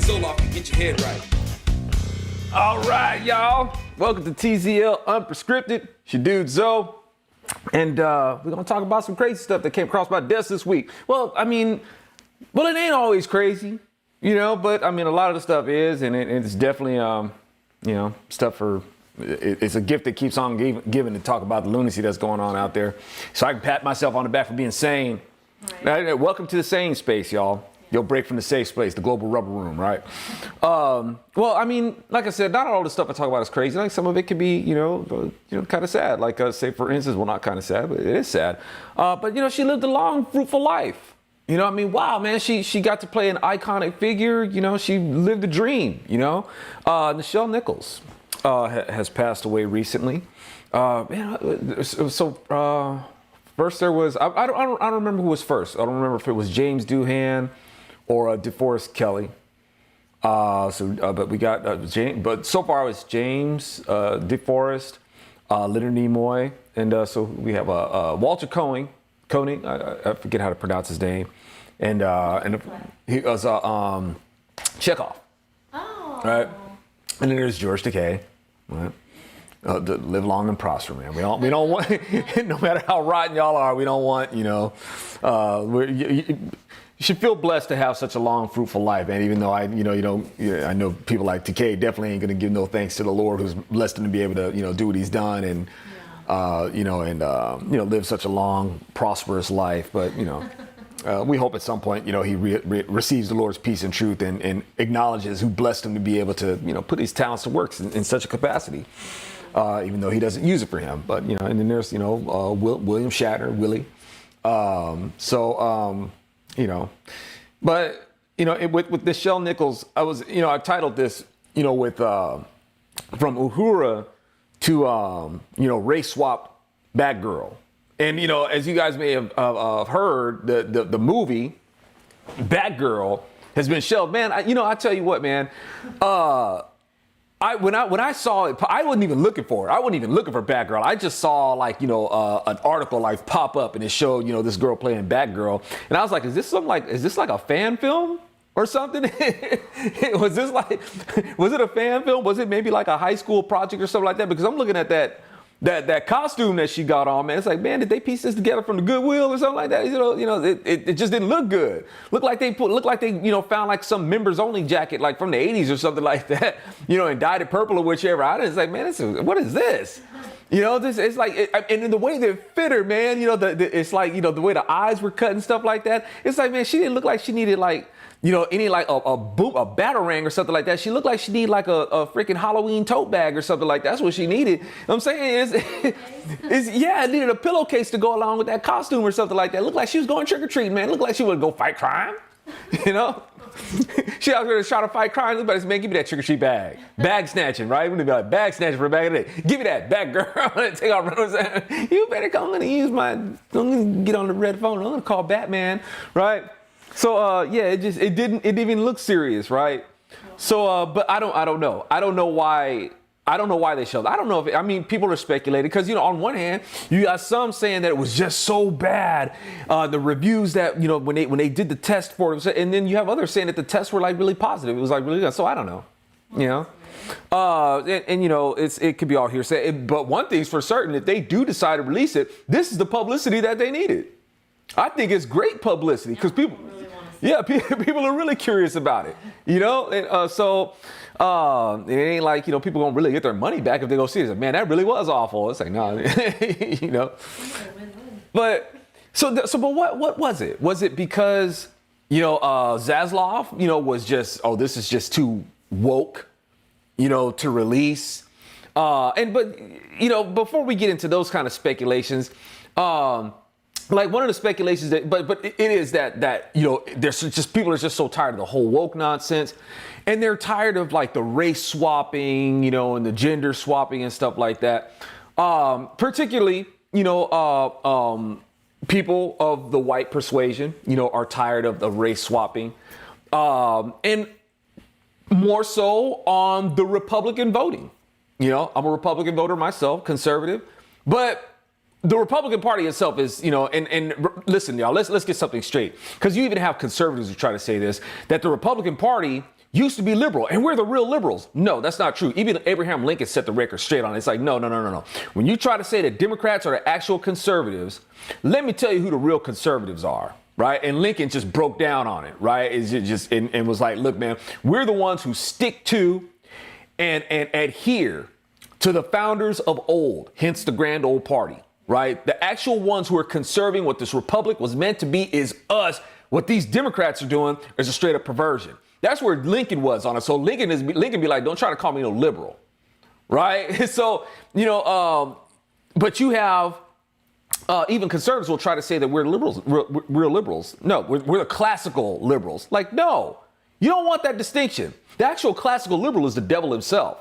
Zoloft can get your head right. All right, y'all. Welcome to TZL Un-Prescripted. It's your dude, Zoe. And we're going to talk about some crazy stuff that came across my desk this week. Well, it ain't always crazy, but a lot of the stuff is, and it's definitely, stuff for, it's a gift that keeps on giving to talk about the lunacy that's going on out there. So I can pat myself on the back for being sane. Right. Welcome to the sane space, y'all. You'll break from the safe space, the global rubber room, right? Like I said, not all the stuff I talk about is crazy. Like some of it can be, kind of sad. Like say, for instance, well, not kind of sad, but it is sad. But she lived a long, fruitful life. Wow, man, she got to play an iconic figure. She lived a dream. Nichelle Nicholes has passed away recently. First there was I don't remember who was first. I don't remember if it was James Doohan or DeForest Kelley. But we got James. But so far it was James, DeForest, Leonard Nimoy, and so we have Walter Koenig. I forget how to pronounce his name, and he was Chekhov. Oh. Right, and then there's George Takei. Right. Live long and prosper, man. We don't want, no matter how rotten y'all are, we don't want, you should feel blessed to have such a long, fruitful life, man. Even though I know people like Takei definitely ain't gonna give no thanks to the Lord who's blessed him to be able to, do what he's done and, live such a long, prosperous life. But, we hope at some point, he receives the Lord's peace and truth and acknowledges who blessed him to be able to, put his talents to work in such a capacity. Even though he doesn't use it for him. But, and then there's, William Shatner, Willie. With Nichelle Nicholes, I titled this, with, from Uhura to, race swap Batgirl. And, as you guys may have heard, the movie Batgirl has been shelved. Man, I tell you what, man, when I saw it, I wasn't even looking for it. I wasn't even looking for Batgirl. I just saw an article pop up and it showed, this girl playing Batgirl. And I was like, is this like a fan film or something? Was it a fan film? Was it maybe like a high school project or something like that? Because I'm looking at that costume that she got on, man. It's like, man, did they piece this together from the Goodwill or something like that? It just didn't look good. Looked like they found like some members only jacket like from the 80s or something like that, and dyed it purple or whichever. I was like, man, what is this? It's like, and in the way they fit her, man, it's like, the way the eyes were cut and stuff like that. It's like, man, she didn't look like she needed any like a batarang or something like that. She looked like she needed like a freaking Halloween tote bag or something like that. That's what she needed. I'm saying it needed a pillowcase to go along with that costume or something like that. It looked like she was going trick or treating, man. It looked like she would go fight crime, She out there to try to fight crime. Everybody's saying, man, give me that trick or treat bag. Bag snatching, right? We're gonna be like bag snatching for a bag of the day. Give me that bag, girl. Take off running. You better come. I'm gonna get on the red phone. I'm gonna call Batman, right? So it didn't even look serious, right? So but I don't know. I don't know why they showed. I don't know if people are speculating because on one hand you got some saying that it was just so bad, the reviews that when they did the test for it, and then you have others saying that the tests were like really positive. It was like really good. So I don't know, it could be all hearsay. But one thing's for certain: if they do decide to release it, this is the publicity that they needed. I think it's great publicity because people are really curious about it, and it ain't like, people gonna really get their money back if they go see it. Man, that really was awful. It's like, no, But what was it? Was it because, Zaslav, was just, this is just too woke, to release. Before we get into those kind of speculations, like one of the speculations but it is that there's just people are just so tired of the whole woke nonsense, and they're tired of like the race swapping, and the gender swapping and stuff like that. Particularly, people of the white persuasion, are tired of the race swapping, and more so on the Republican voting. I'm a Republican voter myself, conservative, but the Republican Party itself is, and listen, y'all, let's get something straight. Because you even have conservatives who try to say this, that the Republican Party used to be liberal and we're the real liberals. No, that's not true. Even Abraham Lincoln set the record straight on it. It's like, no. When you try to say that Democrats are the actual conservatives, let me tell you who the real conservatives are. Right. And Lincoln just broke down on it. Right. It's just and was like, look, man, we're the ones who stick to and adhere to the founders of old, hence the grand old party. Right. The actual ones who are conserving what this republic was meant to be is us. What these Democrats are doing is a straight up perversion. That's where Lincoln was on it. So Lincoln be like, don't try to call me no liberal. Right. So, but you have even conservatives will try to say that we're liberals. We're liberals. No, we're the classical liberals. Like, no, you don't want that distinction. The actual classical liberal is the devil himself,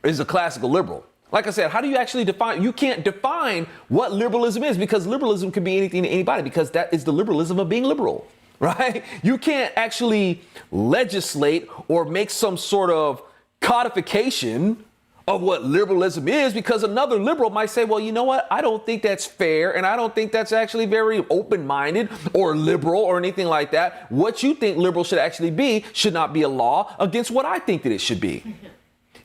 is a classical liberal. Like I said, how do you actually define? You can't define what liberalism is because liberalism can be anything to anybody because that is the liberalism of being liberal, right? You can't actually legislate or make some sort of codification of what liberalism is because another liberal might say, well, you know what? I don't think that's fair. And I don't think that's actually very open-minded or liberal or anything like that. What you think liberal should actually be should not be a law against what I think that it should be.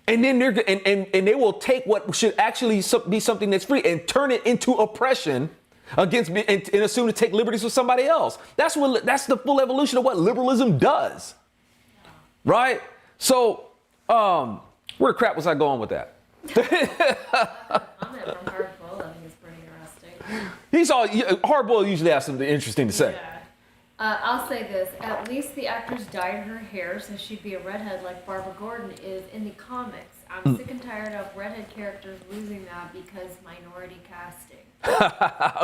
And then they will take what should actually be something that's free and turn it into oppression against me and assume to take liberties with somebody else. That's the full evolution of what liberalism does. Right? So, where the crap was I going with that? Comment from Hardboiled, I think is pretty interesting. Hardboiled usually has something interesting to say. Yeah. I'll say this, at least the actress dyed her hair so she'd be a redhead like Barbara Gordon is in the comics. I'm sick and tired of redhead characters losing that because minority casting.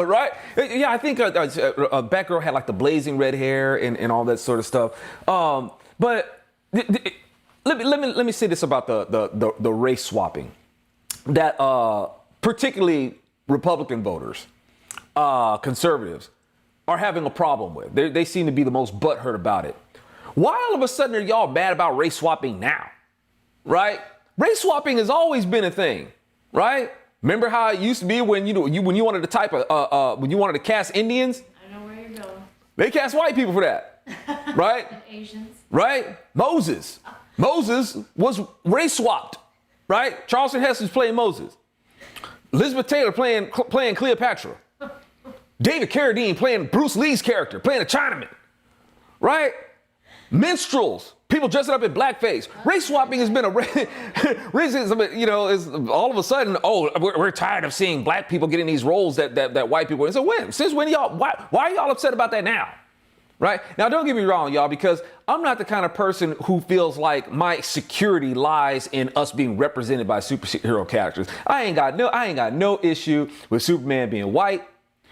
Right? Yeah, I think Batgirl had like the blazing red hair and all that sort of stuff. But let me say this about the race swapping that particularly Republican voters, conservatives, are having a problem with. They seem to be the most butthurt about it. Why all of a sudden are y'all mad about race swapping now? Right? Race swapping has always been a thing, right? Remember how it used to be when when you wanted to type when you wanted to cast Indians? I know where you're going. They cast white people for that, right? And Asians. Right? Moses was race swapped, right? Charlton Heston's playing Moses. Elizabeth Taylor playing Cleopatra. David Carradine playing Bruce Lee's character, playing a Chinaman, right? Minstrels, people dressing up in blackface. Race swapping has been a is all of a sudden, we're tired of seeing black people getting these roles that white people. So since when why are y'all upset about that now? Right? Now, don't get me wrong, y'all, because I'm not the kind of person who feels like my security lies in us being represented by superhero characters. I ain't got no issue with Superman being white.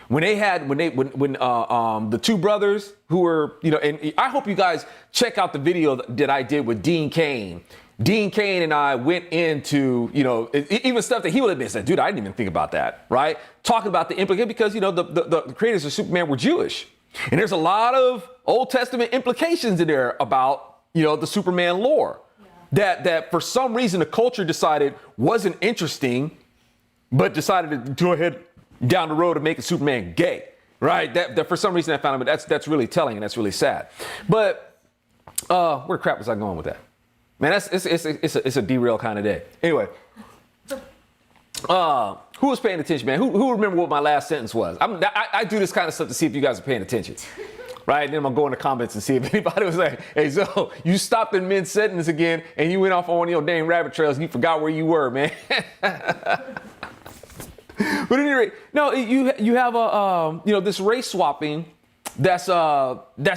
When the two brothers who were, and I hope you guys check out the video that I did with Dean Cain. Dean Cain and I went into, even stuff that he would have been said, dude, I didn't even think about that, right? Talking about the implication because, the creators of Superman were Jewish. And there's a lot of Old Testament implications in there about, the Superman lore. Yeah. That for some reason the culture decided wasn't interesting, but decided to go ahead down the road to make Superman gay, right? That for some reason I found it, but that's really telling and that's really sad. But where crap was I going with that? Man, it's a derail kind of day. Anyway, who was paying attention, man? Who remember what my last sentence was? I do this kind of stuff to see if you guys are paying attention, right? And then I'm gonna go in the comments and see if anybody was like, hey, so you stopped in mid-sentence again and you went off on one of your dang rabbit trails and you forgot where you were, man. But at any rate, no, you have this race swapping that's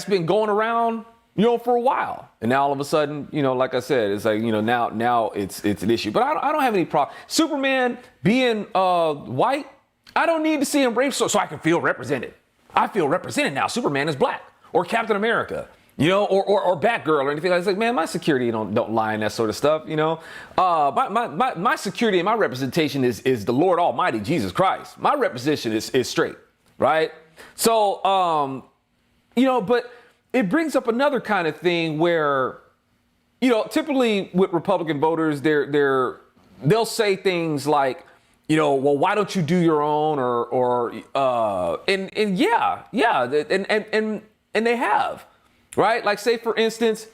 been going around, for a while. And now all of a sudden, like I said, it's like, now it's an issue. But I don't have any problem. Superman being white, I don't need to see him rape so I can feel represented. I feel represented now. Superman is black, or Captain America. Or Batgirl or anything like that. It's like, man, my security don't lie in that sort of stuff, My security and my representation is the Lord Almighty, Jesus Christ. My representation is straight, right? So, but it brings up another kind of thing where, typically with Republican voters, they'll say things like, well, why don't you do your own and they have. Right? Like, say, for instance,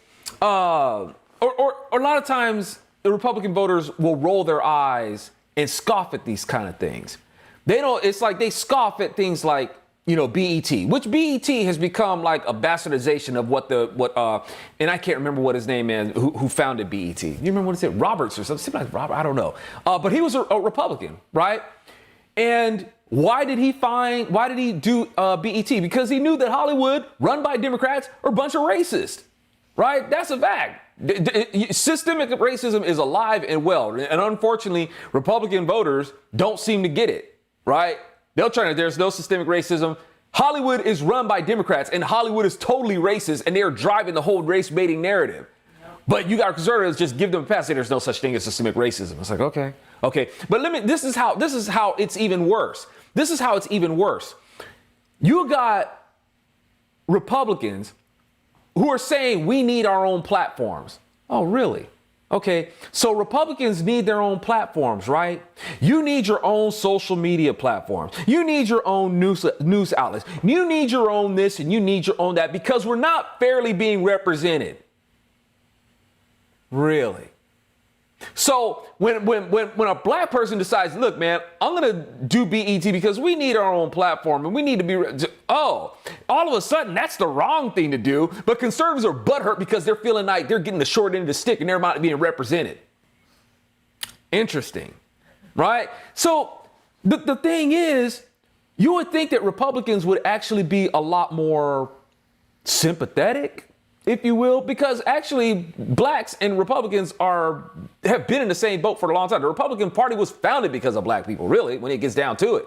or a lot of times the Republican voters will roll their eyes and scoff at these kind of things. They don't, it's like they scoff at things like, you know, BET, which BET has become like a bastardization of and I can't remember what his name is, who founded BET. You remember what it said? Roberts or something like Robert, I don't know. But he was a Republican, right? And why did he do BET? Because he knew that Hollywood, run by Democrats, are a bunch of racists, right? That's a fact. Systemic racism is alive and well. And unfortunately, Republican voters don't seem to get it, right? They'll try to, there's no systemic racism. Hollywood is run by Democrats, and Hollywood is totally racist, and they're driving the whole race baiting narrative. But you got conservatives just give them a pass. Say there's no such thing as systemic racism. It's like, okay. But this is how it's even worse. This is how it's even worse. You got Republicans who are saying we need our own platforms. Oh, really? Okay, so Republicans need their own platforms, right? You need your own social media platforms. You need your own news outlets. You need your own this and you need your own that because we're not fairly being represented. Really? So when a black person decides, look, man, I'm going to do BET because we need our own platform and we need to be, all of a sudden that's the wrong thing to do. But conservatives are butthurt because they're feeling like they're getting the short end of the stick and they're not being represented. Interesting, right? So the thing is, you would think that Republicans would actually be a lot more sympathetic, if you will, because actually blacks and Republicans have been in the same boat for a long time. The Republican Party was founded because of black people, really, when it gets down to it.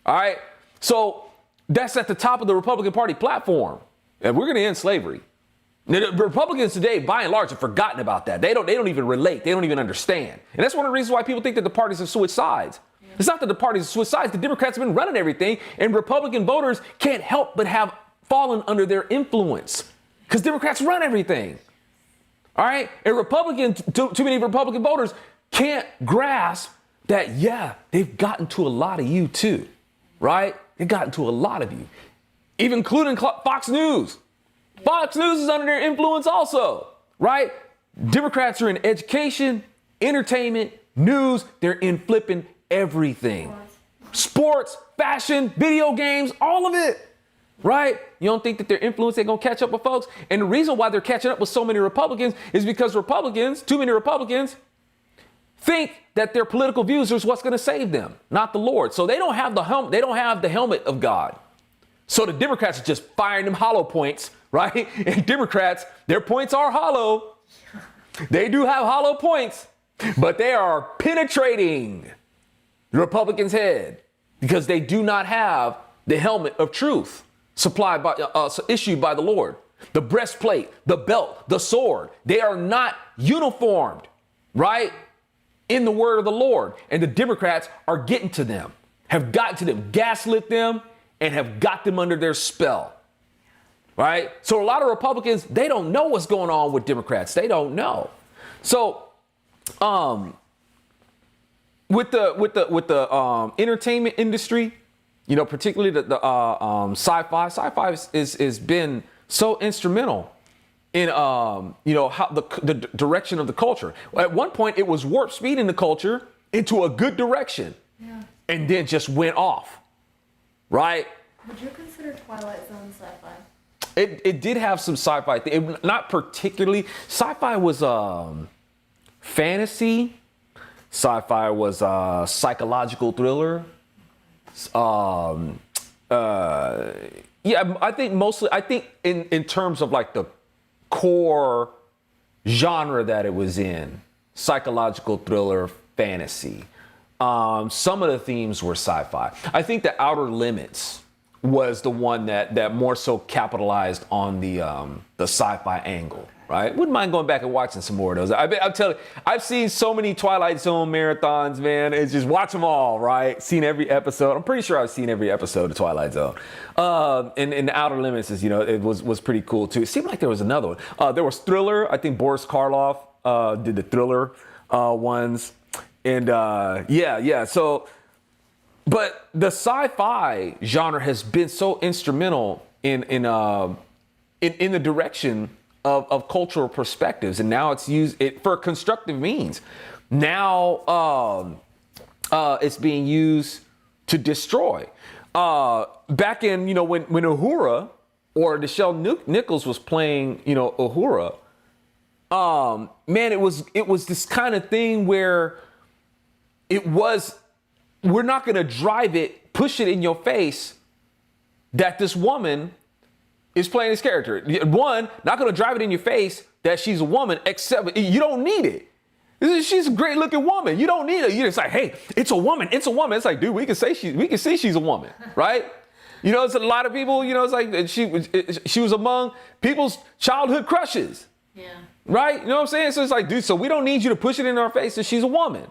All right. So that's at the top of the Republican Party platform. And we're going to end slavery. The Republicans today, by and large, have forgotten about that. They don't even relate. They don't even understand. And that's one of the reasons why people think that the parties have switched sides. It's not that the parties have switched sides. The Democrats have been running everything, and Republican voters can't help but have fallen under their influence. Because Democrats run everything. All right? And Republicans, too many Republican voters can't grasp that, yeah, they've gotten to a lot of you too. Right? They've gotten to a lot of you. Even including Fox News. Fox News is under their influence also. Right? Democrats are in education, entertainment, news. They're in flipping everything. Sports, fashion, video games, all of it. Right? You don't think that their influence ain't gonna catch up with folks? And the reason why they're catching up with so many Republicans is because too many Republicans, think that their political views is what's gonna save them, not the Lord. So they don't have the helmet of God. So the Democrats are just firing them hollow points, right? And Democrats, their points are hollow. They do have hollow points, but they are penetrating the Republicans' head because they do not have the helmet of truth issued by the Lord. The breastplate, the belt, the sword, they are not uniformed, right? In the word of the Lord. And the Democrats are getting to them, have gotten to them, gaslit them, and have got them under their spell, right? So a lot of Republicans, they don't know what's going on with Democrats. They don't know. So, with the entertainment industry, you know, particularly the sci-fi is been so instrumental in how the direction of the culture. At one point, it was warp speeding the culture into a good direction, and then just went off. Right? Would you consider Twilight Zone sci-fi? It did have some sci-fi. Not particularly. Sci-fi was fantasy. Sci-fi was psychological thriller. I think mostly, in terms of like the core genre that it was in, psychological thriller, fantasy. Some of the themes were sci-fi. I think The Outer Limits was the one that more so capitalized on the sci-fi angle. Right? Wouldn't mind going back and watching some more of those. I'm telling you, I've seen so many Twilight Zone marathons, man. It's just watch them all, right? Seen every episode. I'm pretty sure I've seen every episode of Twilight Zone. And The Outer Limits is, it was pretty cool too. It seemed like there was another one. There was Thriller. I think Boris Karloff did the Thriller ones. And so, but the sci-fi genre has been so instrumental in the direction of cultural perspectives, and now it's used for constructive means. Now it's being used to destroy. Back in, when Uhura or Nichelle Nicholes was playing, Uhura, man, it was this kind of thing where we're not going to push it in your face that this woman is playing this character. One, not going to drive it in your face that she's a woman, except you don't need it. She's a great looking woman. You don't need it. You're just like, hey, it's a woman. It's a woman. It's like, dude, we can see she's a woman, right? It's a lot of people, it's like she was among people's childhood crushes. Yeah. Right? You know what I'm saying? So it's like, dude, so we don't need you to push it in our face that she's a woman.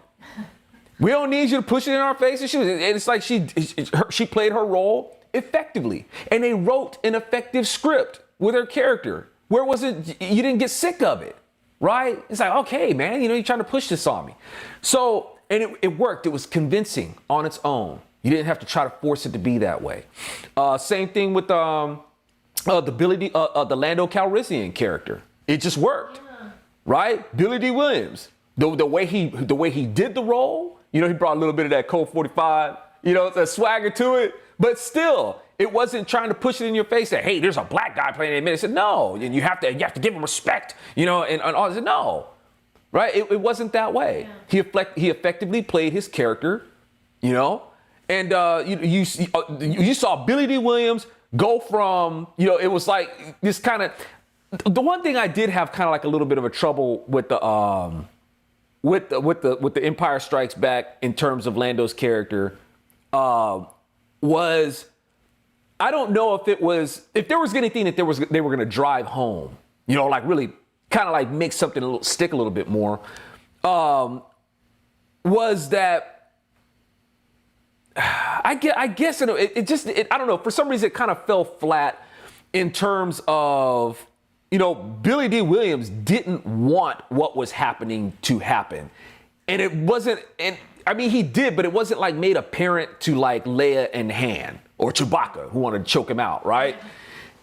We don't need you to push it in our face. And it's like she played her role effectively. And they wrote an effective script with her character. Where was it? You didn't get sick of it, right? It's like, okay, man, you're trying to push this on me. So, and it worked. It was convincing on its own. You didn't have to try to force it to be that way. Same thing with the Lando Calrissian character. It just worked, right? Billy D. Williams, the way he did the role, he brought a little bit of that Colt 45, the swagger to it, but still, it wasn't trying to push it in your face that, hey, there's a black guy playing it. It said, no, and you have to give him respect, and all. I said, no, right? It wasn't that way. Yeah. He effectively played his character, and you saw Billy D. Williams go from, it was like this kind of. The one thing I did have kind of like a little bit of a trouble with the Empire Strikes Back in terms of Lando's character was, I don't know if there was anything that they were going to drive home, like really kind of like make something stick a little bit more, was that I guess it just I don't know, for some reason it kind of fell flat in terms of, Billy D. Williams didn't want what was happening to happen. And it wasn't, and I mean, he did, but it wasn't like made apparent to like Leia and Han or Chewbacca who wanted to choke him out, right?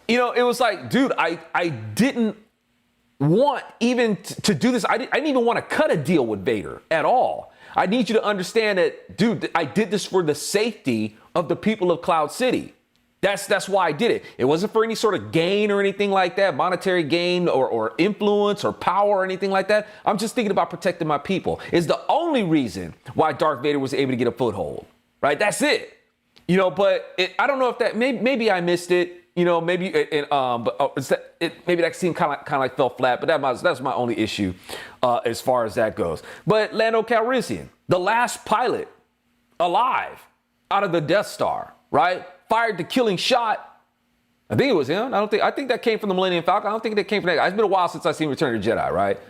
It was like, dude, I didn't want even to do this. I didn't even want to cut a deal with Vader at all. I need you to understand that, dude, I did this for the safety of the people of Cloud City. That's why I did it. It wasn't for any sort of gain or anything like that, monetary gain or influence or power or anything like that. I'm just thinking about protecting my people. It's the only reason why Darth Vader was able to get a foothold, right? That's it. But I don't know if that, maybe I missed it, maybe, maybe that scene kind of like fell flat, but that's my only issue as far as that goes. But Lando Calrissian, the last pilot alive out of the Death Star, right? Fired the killing shot. I think it was him. I think that came from the Millennium Falcon. I don't think that came from that. It's been a while since I've seen Return of the Jedi, right?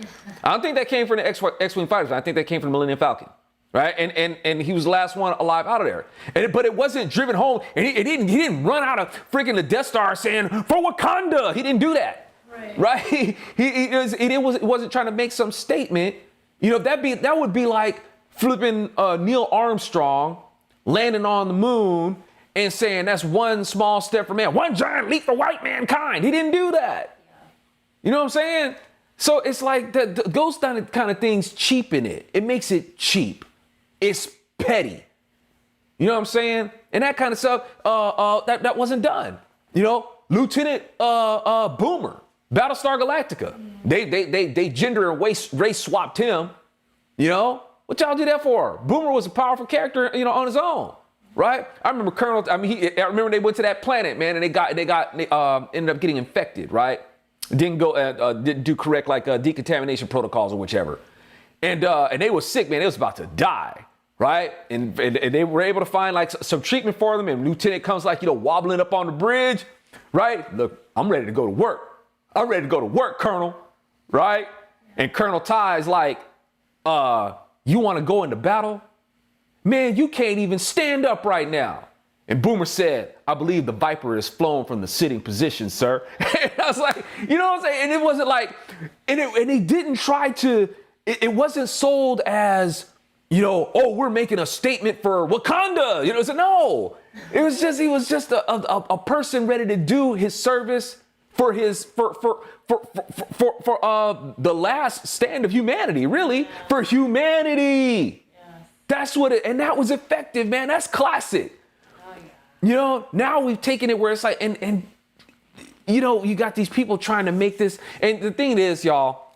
I don't think that came from the X-Wing fighters. I think that came from the Millennium Falcon, right? And he was the last one alive out of there. But it wasn't driven home. And he didn't run out of freaking the Death Star saying, for Wakanda. He didn't do that, right? It wasn't trying to make some statement. That would be like flipping Neil Armstrong landing on the moon and saying that's one small step for man, one giant leap for white mankind. He didn't do that. Yeah. You know what I'm saying? So it's like those kind of things cheapen it. It makes it cheap. It's petty. You know what I'm saying? And that kind of stuff, that wasn't done. Lieutenant Boomer, Battlestar Galactica. They gender and race swapped him. What y'all do that for? Boomer was a powerful character, on his own. Right? I remember I remember they went to that planet, man, and they ended up getting infected, right? Didn't do correct decontamination protocols or whichever. And they were sick, man. They was about to die, right? And they were able to find like some treatment for them. And Lieutenant comes wobbling up on the bridge, right? Look, I'm ready to go to work. I'm ready to go to work, Colonel, right? And Colonel Ty is like, you want to go into battle? Man, you can't even stand up right now. And Boomer said, I believe the Viper is flown from the sitting position, sir. And I was like, you know what I'm saying? And it wasn't like, and he didn't try to, it wasn't sold as, oh, we're making a statement for Wakanda. No, it was just, he was just a person ready to do his service for the last stand of humanity, really, for humanity. That's what it, and that was effective, man. That's classic. You know, now we've taken it where it's like, and you know, you got these people trying to make this, and the thing is, y'all,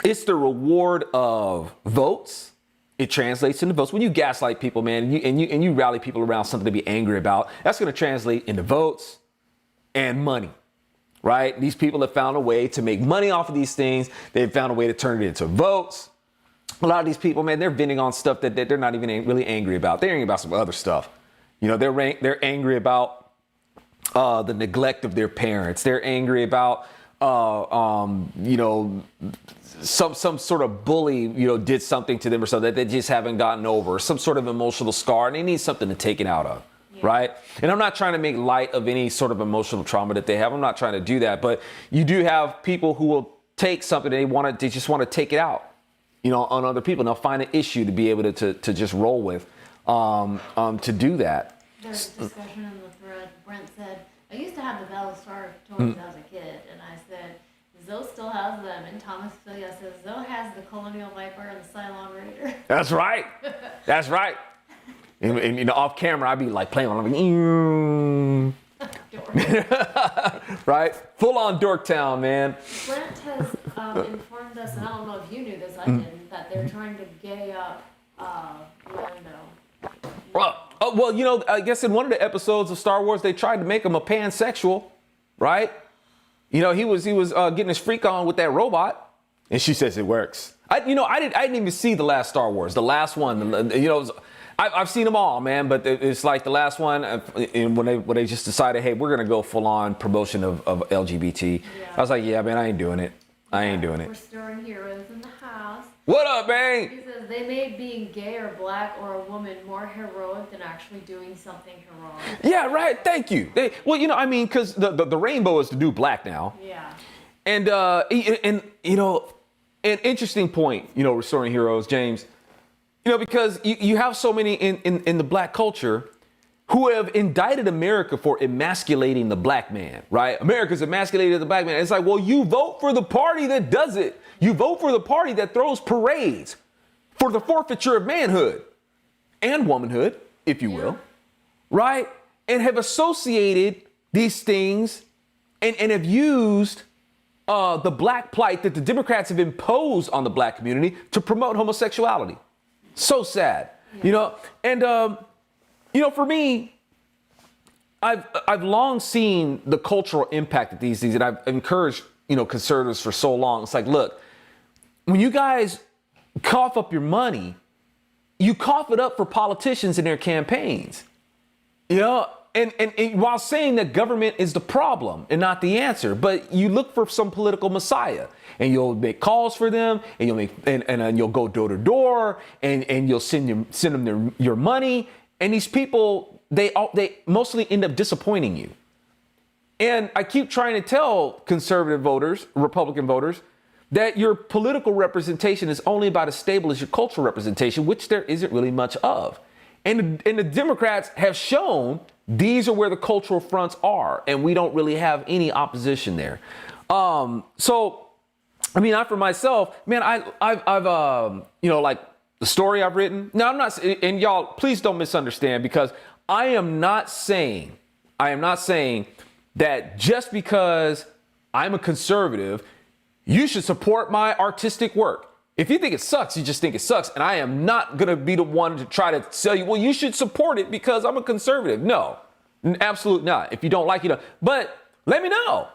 it's the reward of votes. It translates into votes. When you gaslight people, man, and you rally people around something to be angry about, that's going to translate into votes and money, right? These people have found a way to make money off of these things. They've found a way to turn it into votes. A lot of these people, man, they're venting on stuff that they're not even really angry about. They're angry about some other stuff. You know, they're angry about the neglect of their parents. They're angry about, you know, some sort of bully, you know, did something to them or something that they just haven't gotten over, some sort of emotional scar, and they need something to take it out of, right? And I'm not trying to make light of any sort of emotional trauma that they have. I'm not trying to do that, but you do have people who will take something they just want to take it out, you know, on other people. And they'll find an issue to be able to just roll with, to do that. There's a discussion in the thread. Brent said, I used to have the Battlestar toys as a kid, and I said, Zoe still has them. And Thomas Filia says, Zoe has the Colonial Viper and the Cylon Raider. That's right. That's right. And you know, off camera, I'd be like playing on, right? Full on Dorktown, man. Brent has informed us, and I don't know if you knew this, I didn't, that they're trying to gay up Lando. Well, you know, I guess in one of the episodes of Star Wars, they tried to make him a pansexual, right? You know, he was getting his freak on with that robot, and she says it works. I didn't even see the last Star Wars, the last one. You know, I've seen them all, man, but it's like the last one, and when they just decided, hey, we're gonna go full on promotion of LGBT. Yeah. I was like, yeah, man, I ain't doing it. I ain't doing it. We're storing heroes in the house. What up, man? He says they made being gay or black or a woman more heroic than actually doing something heroic. Yeah, right. Thank you. Well, you know, I mean, because the rainbow is the new black now. Yeah. And you know, an interesting point, you know, restoring heroes, James. You know, because you have so many in the black culture who have indicted America for emasculating the black man, right? America's emasculated the black man. It's like, well, you vote for the party that does it. You vote for the party that throws parades for the forfeiture of manhood and womanhood, if you will, right? And have associated these things and have used the black plight that the Democrats have imposed on the black community to promote homosexuality. So sad, you know, and you know, for me, I've long seen the cultural impact of these things, and I've encouraged, you know, conservatives for so long. It's like, look, when you guys cough up your money, you cough it up for politicians in their campaigns, you know, and while saying that government is the problem and not the answer, but you look for some political messiah. And you'll make calls for them, and you'll make and you'll go door to door, and you'll send them your money. And these people, they mostly end up disappointing you. And I keep trying to tell conservative voters, Republican voters, that your political representation is only about as stable as your cultural representation, which there isn't really much of. And the Democrats have shown these are where the cultural fronts are, and we don't really have any opposition there. So. I mean, I for myself, man, I've you know, like the story I've written. Now, I'm not, and y'all, please don't misunderstand, because I am not saying that just because I'm a conservative, you should support my artistic work. If you think it sucks, you just think it sucks. And I am not going to be the one to try to tell you, well, you should support it because I'm a conservative. No, absolutely not. If you don't like it, but let me know.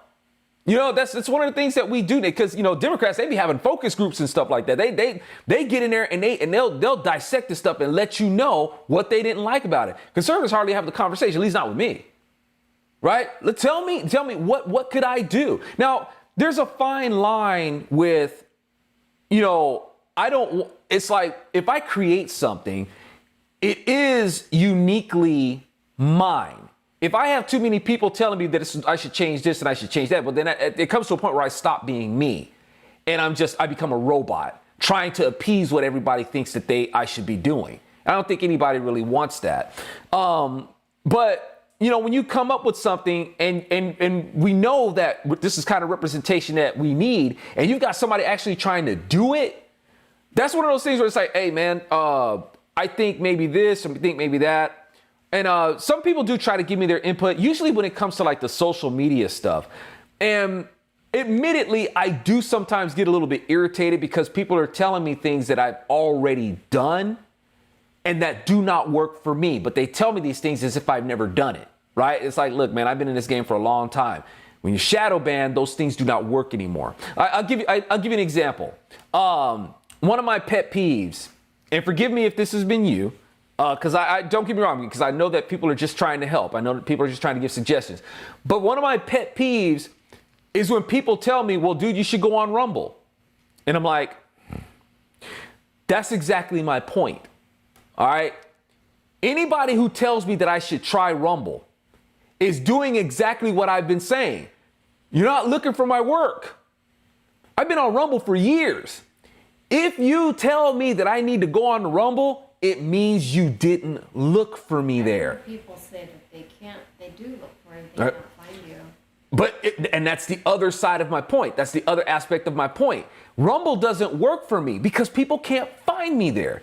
You know, that's one of the things that we do, because, you know, Democrats, they be having focus groups and stuff like that. They get in there and they'll dissect this stuff and let you know what they didn't like about it. Conservatives hardly have the conversation, at least not with me. Right? Tell me what could I do? Now, there's a fine line with, you know, it's like if I create something, it is uniquely mine. If I have too many people telling me that I should change this and I should change that, but then it comes to a point where I stop being me, and I become a robot trying to appease what everybody thinks that I should be doing. I don't think anybody really wants that. But when you come up with something and we know that this is kind of representation that we need, and you've got somebody actually trying to do it, that's one of those things where it's like, hey man, I think maybe this, I think maybe that. And some people do try to give me their input, usually when it comes to like the social media stuff. And admittedly, I do sometimes get a little bit irritated because people are telling me things that I've already done and that do not work for me. But they tell me these things as if I've never done it, right? It's like, look, man, I've been in this game for a long time. When you shadow ban, those things do not work anymore. I'll give you an example. One of my pet peeves, and forgive me if this has been you, because I don't get me wrong, because I know that people are just trying to help. I know that people are just trying to give suggestions. But one of my pet peeves is when people tell me, well, dude, you should go on Rumble. And I'm like, that's exactly my point. All right. Anybody who tells me that I should try Rumble is doing exactly what I've been saying. You're not looking for my work. I've been on Rumble for years. If you tell me that I need to go on Rumble, it means you didn't look for me there. People say that they do look for it, they can't find you. And that's the other side of my point. That's the other aspect of my point. Rumble doesn't work for me because people can't find me there.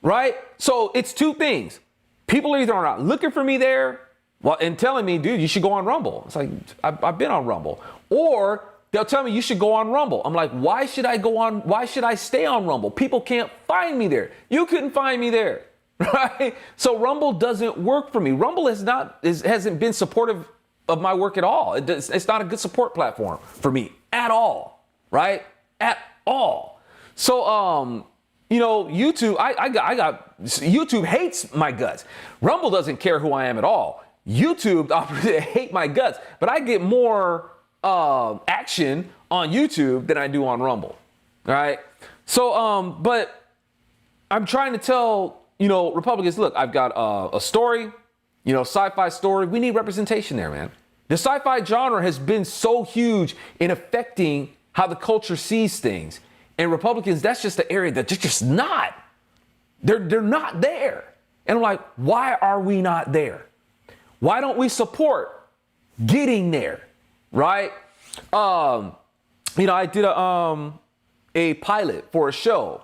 Right? So it's two things. People either are not looking for me there, and telling me, dude, you should go on Rumble. It's like, I've been on Rumble. Or they'll tell me you should go on Rumble. I'm like, why should I go on? Why should I stay on Rumble? People can't find me there. You couldn't find me there. Right? So Rumble doesn't work for me. Rumble hasn't been supportive of my work at all. It's not a good support platform for me at all. Right? At all. So, YouTube, YouTube hates my guts. Rumble doesn't care who I am at all. YouTube hate my guts, but I get more action on YouTube than I do on Rumble. All right. So, but I'm trying to tell, Republicans, look, I've got a story, sci-fi story. We need representation there, man. The sci-fi genre has been so huge in affecting how the culture sees things. And Republicans, that's just the area that they're just not. They're not there. And I'm like, why are we not there? Why don't we support getting there? Right? I did a pilot for a show,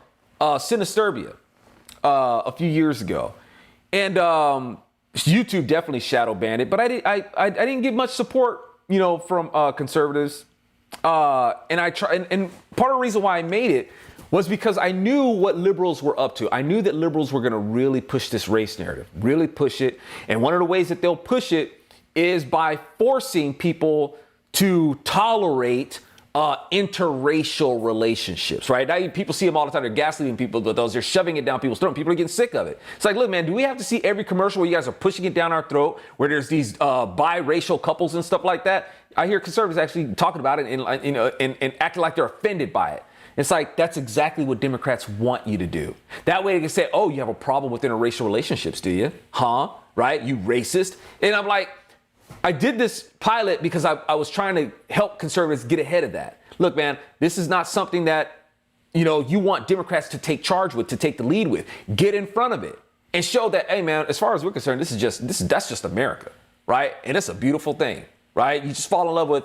Sinisterbia, a few years ago. And YouTube definitely shadow banned it, but I didn't get much support, from conservatives. And part of the reason why I made it was because I knew what liberals were up to. I knew that liberals were going to really push this race narrative, really push it. And one of the ways that they'll push it is by forcing people to tolerate interracial relationships, right? Now people see them all the time. They're gaslighting people with those. They're shoving it down people's throat. People are getting sick of it. It's like, look, man, do we have to see every commercial where you guys are pushing it down our throat, where there's these biracial couples and stuff like that? I hear conservatives actually talking about it and acting like they're offended by it. It's like, that's exactly what Democrats want you to do. That way they can say, oh, you have a problem with interracial relationships, do you? Huh? Right? You racist. And I'm like, I did this pilot because I was trying to help conservatives get ahead of that. Look, man, this is not something that, you want Democrats to take charge with, to take the lead with. Get in front of it and show that, hey, man, as far as we're concerned, that's just America, right? And it's a beautiful thing, right? You just fall in love with,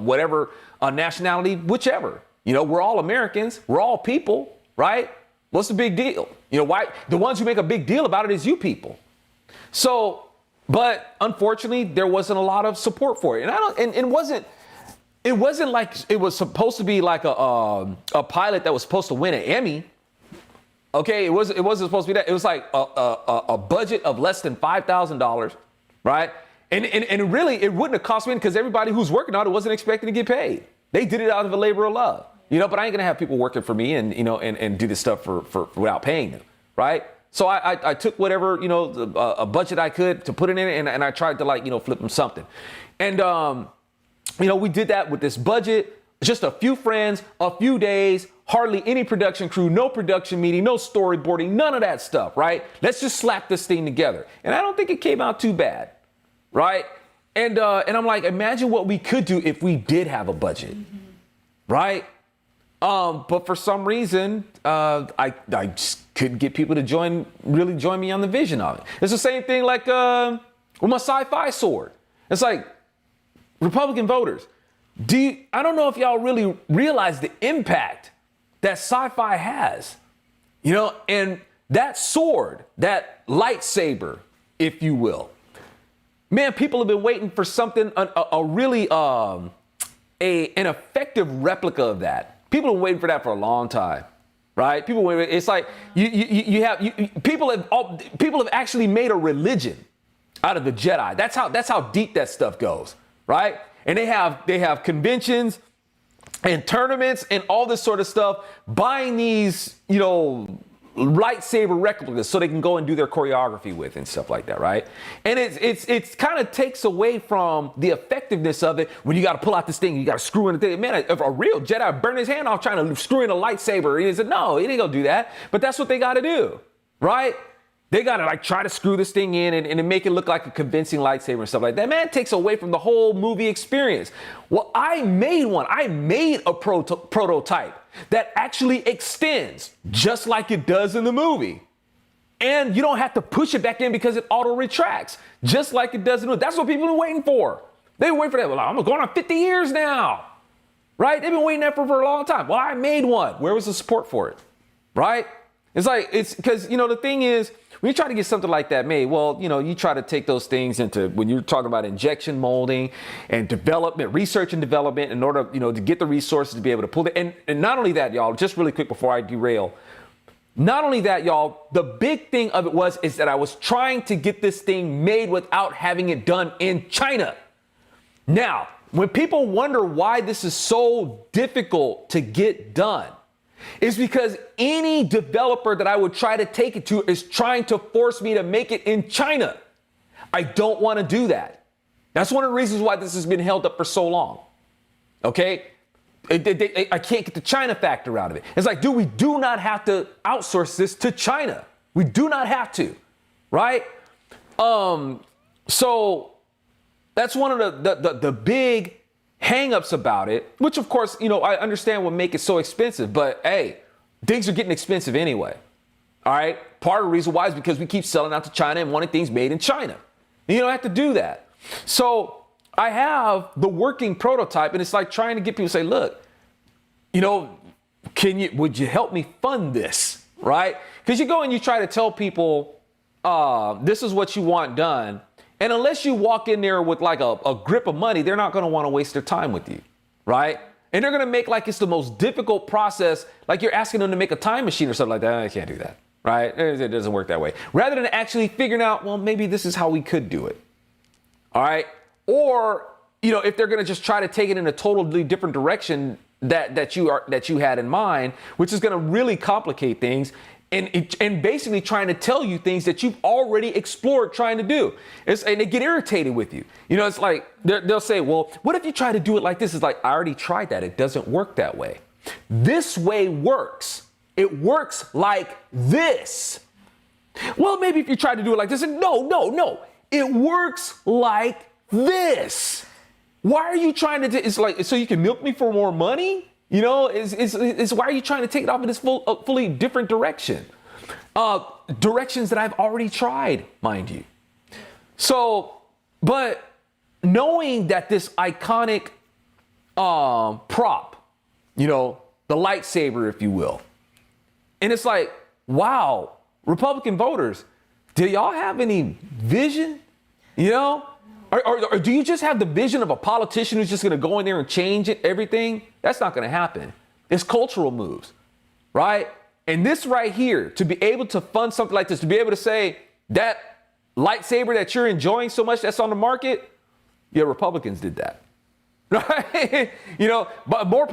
whatever nationality, whichever. We're all Americans. We're all people, right? What's the big deal? Why? The ones who make a big deal about it is you people. So, but unfortunately, there wasn't a lot of support for it. And it wasn't like it was supposed to be like a pilot that was supposed to win an Emmy. Okay, it wasn't supposed to be that. It was like a budget of less than $5,000, right? And really, it wouldn't have cost me because everybody who's working on it wasn't expecting to get paid. They did it out of a labor of love, but I ain't gonna have people working for me and do this stuff for without paying them, right? So I took whatever, a budget I could to put it in and I tried to flip them something. And, we did that with this budget, just a few friends, a few days, hardly any production crew, no production meeting, no storyboarding, none of that stuff, right? Let's just slap this thing together. And I don't think it came out too bad, right? And I'm like, imagine what we could do if we did have a budget, right? But for some reason, I just couldn't get people to join me on the vision of it. It's the same thing like with my sci-fi sword. It's like, Republican voters, I don't know if y'all really realize the impact that sci-fi has, you know, and that sword, that lightsaber, if you will. Man, people have been waiting for something, a really, an effective replica of that. People have been waiting for that for a long time, right? People, it's like people have actually made a religion out of the Jedi. That's how deep that stuff goes, right? And they have conventions and tournaments and all this sort of stuff, buying these, you know, lightsaber replicas so they can go and do their choreography with and stuff like that, right? And it's kind of takes away from the effectiveness of it when you got to pull out this thing, you got to screw in the thing. Man, if a real Jedi burned his hand off trying to screw in a lightsaber, and he said, no, he ain't gonna do that. But that's what they got to do, right? They got to like try to screw this thing in and make it look like a convincing lightsaber and stuff like that. Man, it takes away from the whole movie experience. Well, I made one. I made a prototype that actually extends just like it does in the movie. And you don't have to push it back in because it auto retracts just like it does in the movie. That's what people are waiting for. They've been waiting for that. Well, I'm going on 50 years now, right? They've been waiting for a long time. Well, I made one. Where was the support for it, right? It's because, you know, the thing is, when you try to get something like that made, well, you know, you try to take those things into, when you're talking about injection molding and development, research and development in order, you know, to get the resources to be able to pull it. And not only that, y'all, just really quick before I derail, not only that, y'all, the big thing of it is that I was trying to get this thing made without having it done in China. Now, when people wonder why this is so difficult to get done, is because any developer that I would try to take it to is trying to force me to make it in China. I don't want to do that. That's one of the reasons why this has been held up for so long. Okay? I can't get the China factor out of it. It's like, dude, we do not have to outsource this to China. We do not have to, right? So that's one of the big hang-ups about it, which of course, you know, I understand would make it so expensive, but hey, things are getting expensive anyway. All right. Part of the reason why is because we keep selling out to China and wanting things made in China. And you don't have to do that. So I have the working prototype, and it's like trying to get people to say, look, you know, would you help me fund this? Right? Because you go and you try to tell people, this is what you want done. And unless you walk in there with like a grip of money, they're not going to want to waste their time with you, right? And they're going to make like it's the most difficult process, like you're asking them to make a time machine or something like that. I can't do that, right? It doesn't work that way. Rather than actually figuring out, well, maybe this is how we could do it, all right? Or, you know, if they're going to just try to take it in a totally different direction that you had in mind, which is going to really complicate things. And basically trying to tell you things that you've already explored trying to do. And they get irritated with you. You know, it's like, they'll say, well, what if you try to do it like this? It's like, I already tried that. It doesn't work that way. This way works. It works like this. Well, maybe if you try to do it like this, and no. It works like this. Why are you trying to do, it's like, so you can milk me for more money? You know, it's why are you trying to take it off in this fully different direction? Directions that I've already tried, mind you. So, but knowing that this iconic prop, you know, the lightsaber, if you will, and it's like, wow, Republican voters, do y'all have any vision? You know? Or do you just have the vision of a politician who's just going to go in there and change everything? That's not going to happen. It's cultural moves, right? And this right here, to be able to fund something like this, to be able to say that lightsaber that you're enjoying so much that's on the market, yeah, Republicans did that, right? You know, but more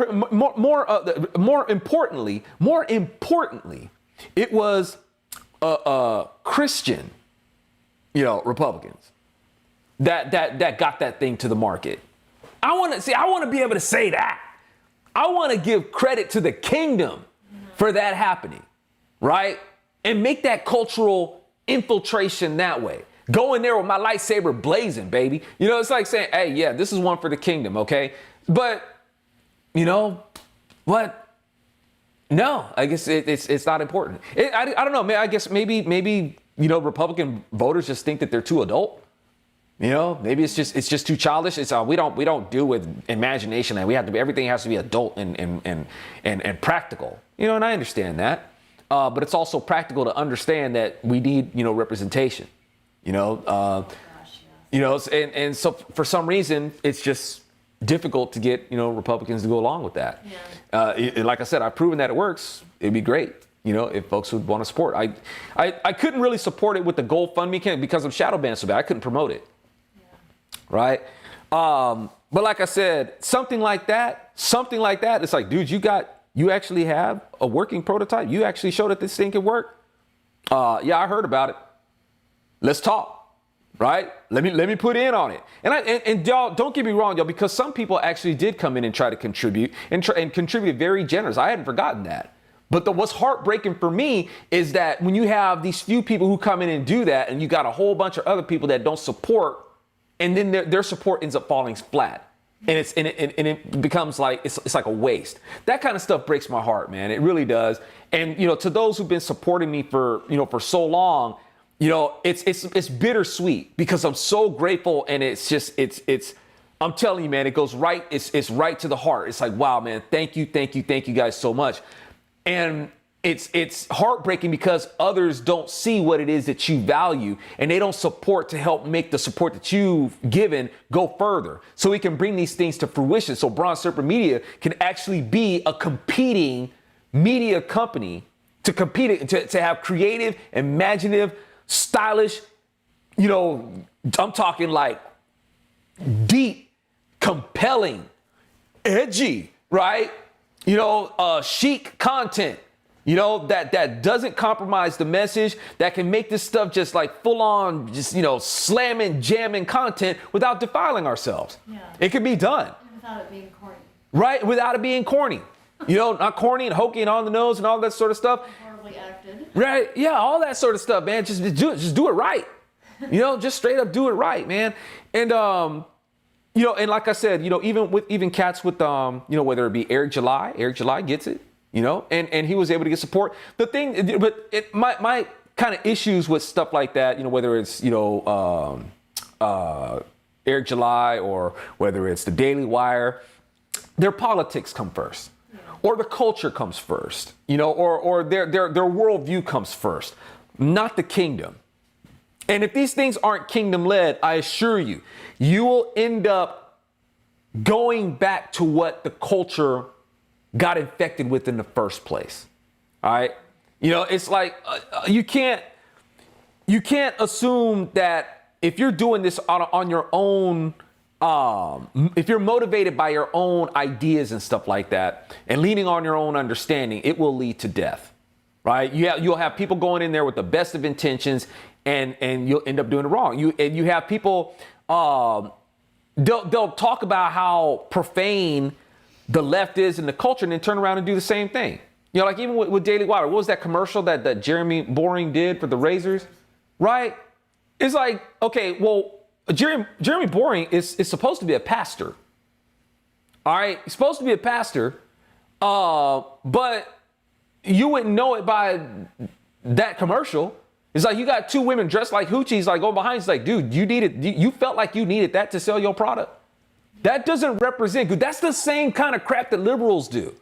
importantly, it was Christian, you know, Republicans that got that thing to the market. I want to be able to say that. I want to give credit to the kingdom for that happening, right? And make that cultural infiltration that way. Go in there with my lightsaber blazing, baby. You know, it's like saying, hey, yeah, this is one for the kingdom, okay? But, you know, what? No, I guess it's not important. I don't know, man. I guess maybe, you know, Republican voters just think that they're too adult. You know, maybe it's just too childish. It's we don't do with imagination, and we have to be, everything has to be adult and practical. You know, and I understand that, but it's also practical to understand that we need, you know, representation. You know, you know, and so for some reason it's just difficult to get, you know, Republicans to go along with that. Yeah. Like I said, I've proven that it works. It'd be great, you know, if folks would want to support. I couldn't really support it with the GoFundMe campaign because of shadow ban so bad. I couldn't promote it. Right. But like I said, something like that, it's like, dude, you actually have a working prototype. You actually showed that this thing can work. Yeah, I heard about it. Let's talk. Right. Let me put in on it. And y'all, don't get me wrong, y'all, because some people actually did come in and try to contribute and contributed very generous. I hadn't forgotten that. But what's heartbreaking for me is that when you have these few people who come in and do that, and you got a whole bunch of other people that don't support, and then their support ends up falling flat, and it becomes like it's like a waste. That kind of stuff breaks my heart, man. It really does. And you know, to those who've been supporting me for so long, you know, it's bittersweet because I'm so grateful, and it's I'm telling you, man, it goes right. It's right to the heart. It's like, wow, man, thank you guys so much, and it's heartbreaking because others don't see what it is that you value, and they don't support to help make the support that you've given go further so we can bring these things to fruition. So Bronze Serpent Media can actually be a competing media company to compete, to have creative, imaginative, stylish, you know, I'm talking like deep, compelling, edgy, right? You know, chic content. You know, that doesn't compromise the message, that can make this stuff just like full on, just, you know, slamming, jamming content without defiling ourselves. Yeah. It can be done. And without it being corny. Right? Without it being corny. You know, not corny and hokey and on the nose and all that sort of stuff. Horribly acted. Right? Yeah, all that sort of stuff, man. Just do it right. You know, just straight up do it right, man. And, you know, and like I said, you know, even cats with, you know, whether it be Eric July gets it. You know, and he was able to get support. The thing, but my kind of issues with stuff like that, you know, whether it's, you know, Eric July or whether it's the Daily Wire, their politics come first, or the culture comes first, you know, or their worldview comes first, not the kingdom. And if these things aren't kingdom led, I assure you, you will end up going back to what the culture got infected with in the first place. All right. You know, it's like you can't assume that if you're doing this on your own, if you're motivated by your own ideas and stuff like that and leaning on your own understanding, it will lead to death. Right. You'll have people going in there with the best of intentions and you'll end up doing it wrong. You have people, they'll talk about how profane the left is in the culture and then turn around and do the same thing. You know, like even with Daily Wire, what was that commercial that Jeremy Boring did for the razors? Right? It's like, okay, well, Jeremy Boring is supposed to be a pastor. All right? He's supposed to be a pastor, but you wouldn't know it by that commercial. It's like you got two women dressed like hoochies, like going behind. It's like, dude, you felt like you needed that to sell your product. That doesn't represent good. That's the same kind of crap that liberals do.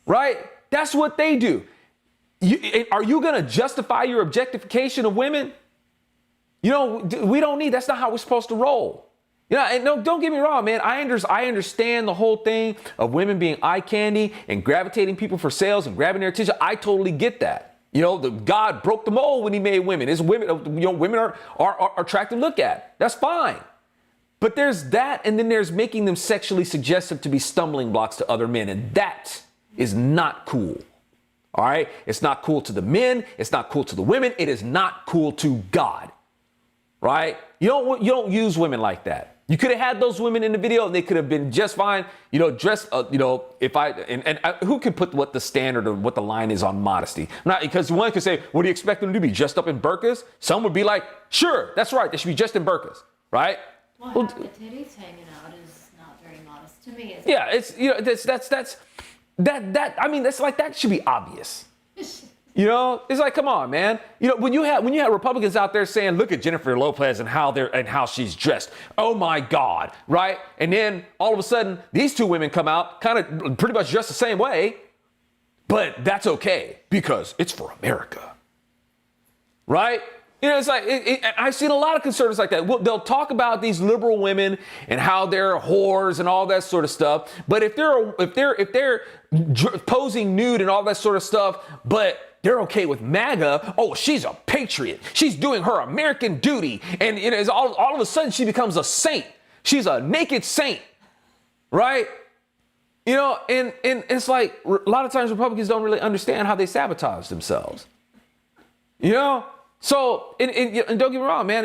Right? That's what they do. Are you going to justify your objectification of women? You know, we don't need, that's not how we're supposed to roll. You know, and no, don't get me wrong, man. I understand the whole thing of women being eye candy and gravitating people for sales and grabbing their attention. I totally get that. You know, God broke the mold when he made women. It's women, you know, women are attractive to look at. That's fine. But there's that, and then there's making them sexually suggestive to be stumbling blocks to other men, and that is not cool. All right? It's not cool to the men. It's not cool to the women. It is not cool to God. Right? You don't use women like that. You could have had those women in the video, and they could have been just fine. You know, dressed. You know, who can put what the standard or what the line is on modesty? Not because one could say, "What do you expect them to be? Dressed up in burqas?" Some would be like, "Sure, that's right. They should be dressed in burqas." Right? Well, half the titties hanging out is not very modest to me. Yeah, it's, you know, that's I mean, that's like, that should be obvious. You know, it's like, come on, man. You know, when you have Republicans out there saying, look at Jennifer Lopez and how she's dressed. Oh my God, right? And then all of a sudden, these two women come out kind of pretty much dressed the same way, but that's okay because it's for America, right? You know, it's like I've seen a lot of conservatives like that. They'll talk about these liberal women and how they're whores and all that sort of stuff. But if they're posing nude and all that sort of stuff, but they're okay with MAGA. Oh, she's a patriot. She's doing her American duty. And you know, all of a sudden she becomes a saint. She's a naked saint, right? You know, and it's like a lot of times Republicans don't really understand how they sabotage themselves. You know? So, and don't get me wrong, man,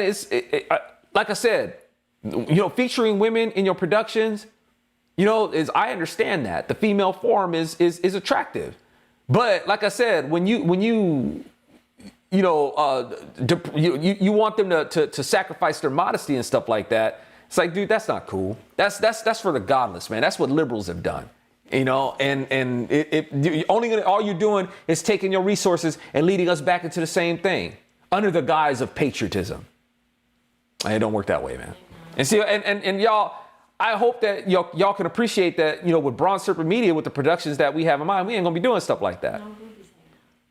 like I said, you know, featuring women in your productions, you know, I understand that. The female form is attractive. But like I said, when you want them to sacrifice their modesty and stuff like that, it's like, dude, that's not cool. That's for the godless, man. That's what liberals have done. You know, and all you're doing is taking your resources and leading us back into the same thing under the guise of patriotism. And it don't work that way, man. And see, and y'all, I hope that y'all can appreciate that, you know, with Bronze Serpent Media, with the productions that we have in mind, we ain't gonna be doing stuff like that.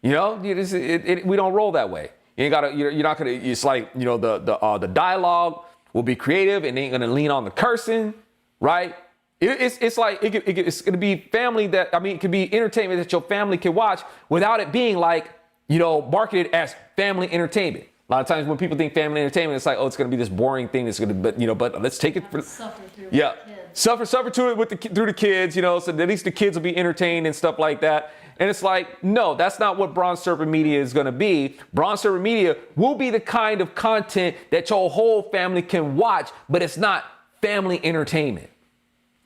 You know, we don't roll that way. You ain't gotta, you're not gonna, it's like, you know, the dialogue will be creative and ain't gonna lean on the cursing, right? It's like, it's gonna be family it could be entertainment that your family can watch without it being like, you know, marketed as family entertainment. A lot of times when people think family entertainment, it's like, oh, it's going to be this boring thing that's going to, but let's take it for, suffer through yeah, the kids. suffer through it through the kids, you know, so at least the kids will be entertained and stuff like that. And it's like, no, that's not what Bronze Serpent Media is going to be. Bronze Serpent Media will be the kind of content that your whole family can watch, but it's not family entertainment.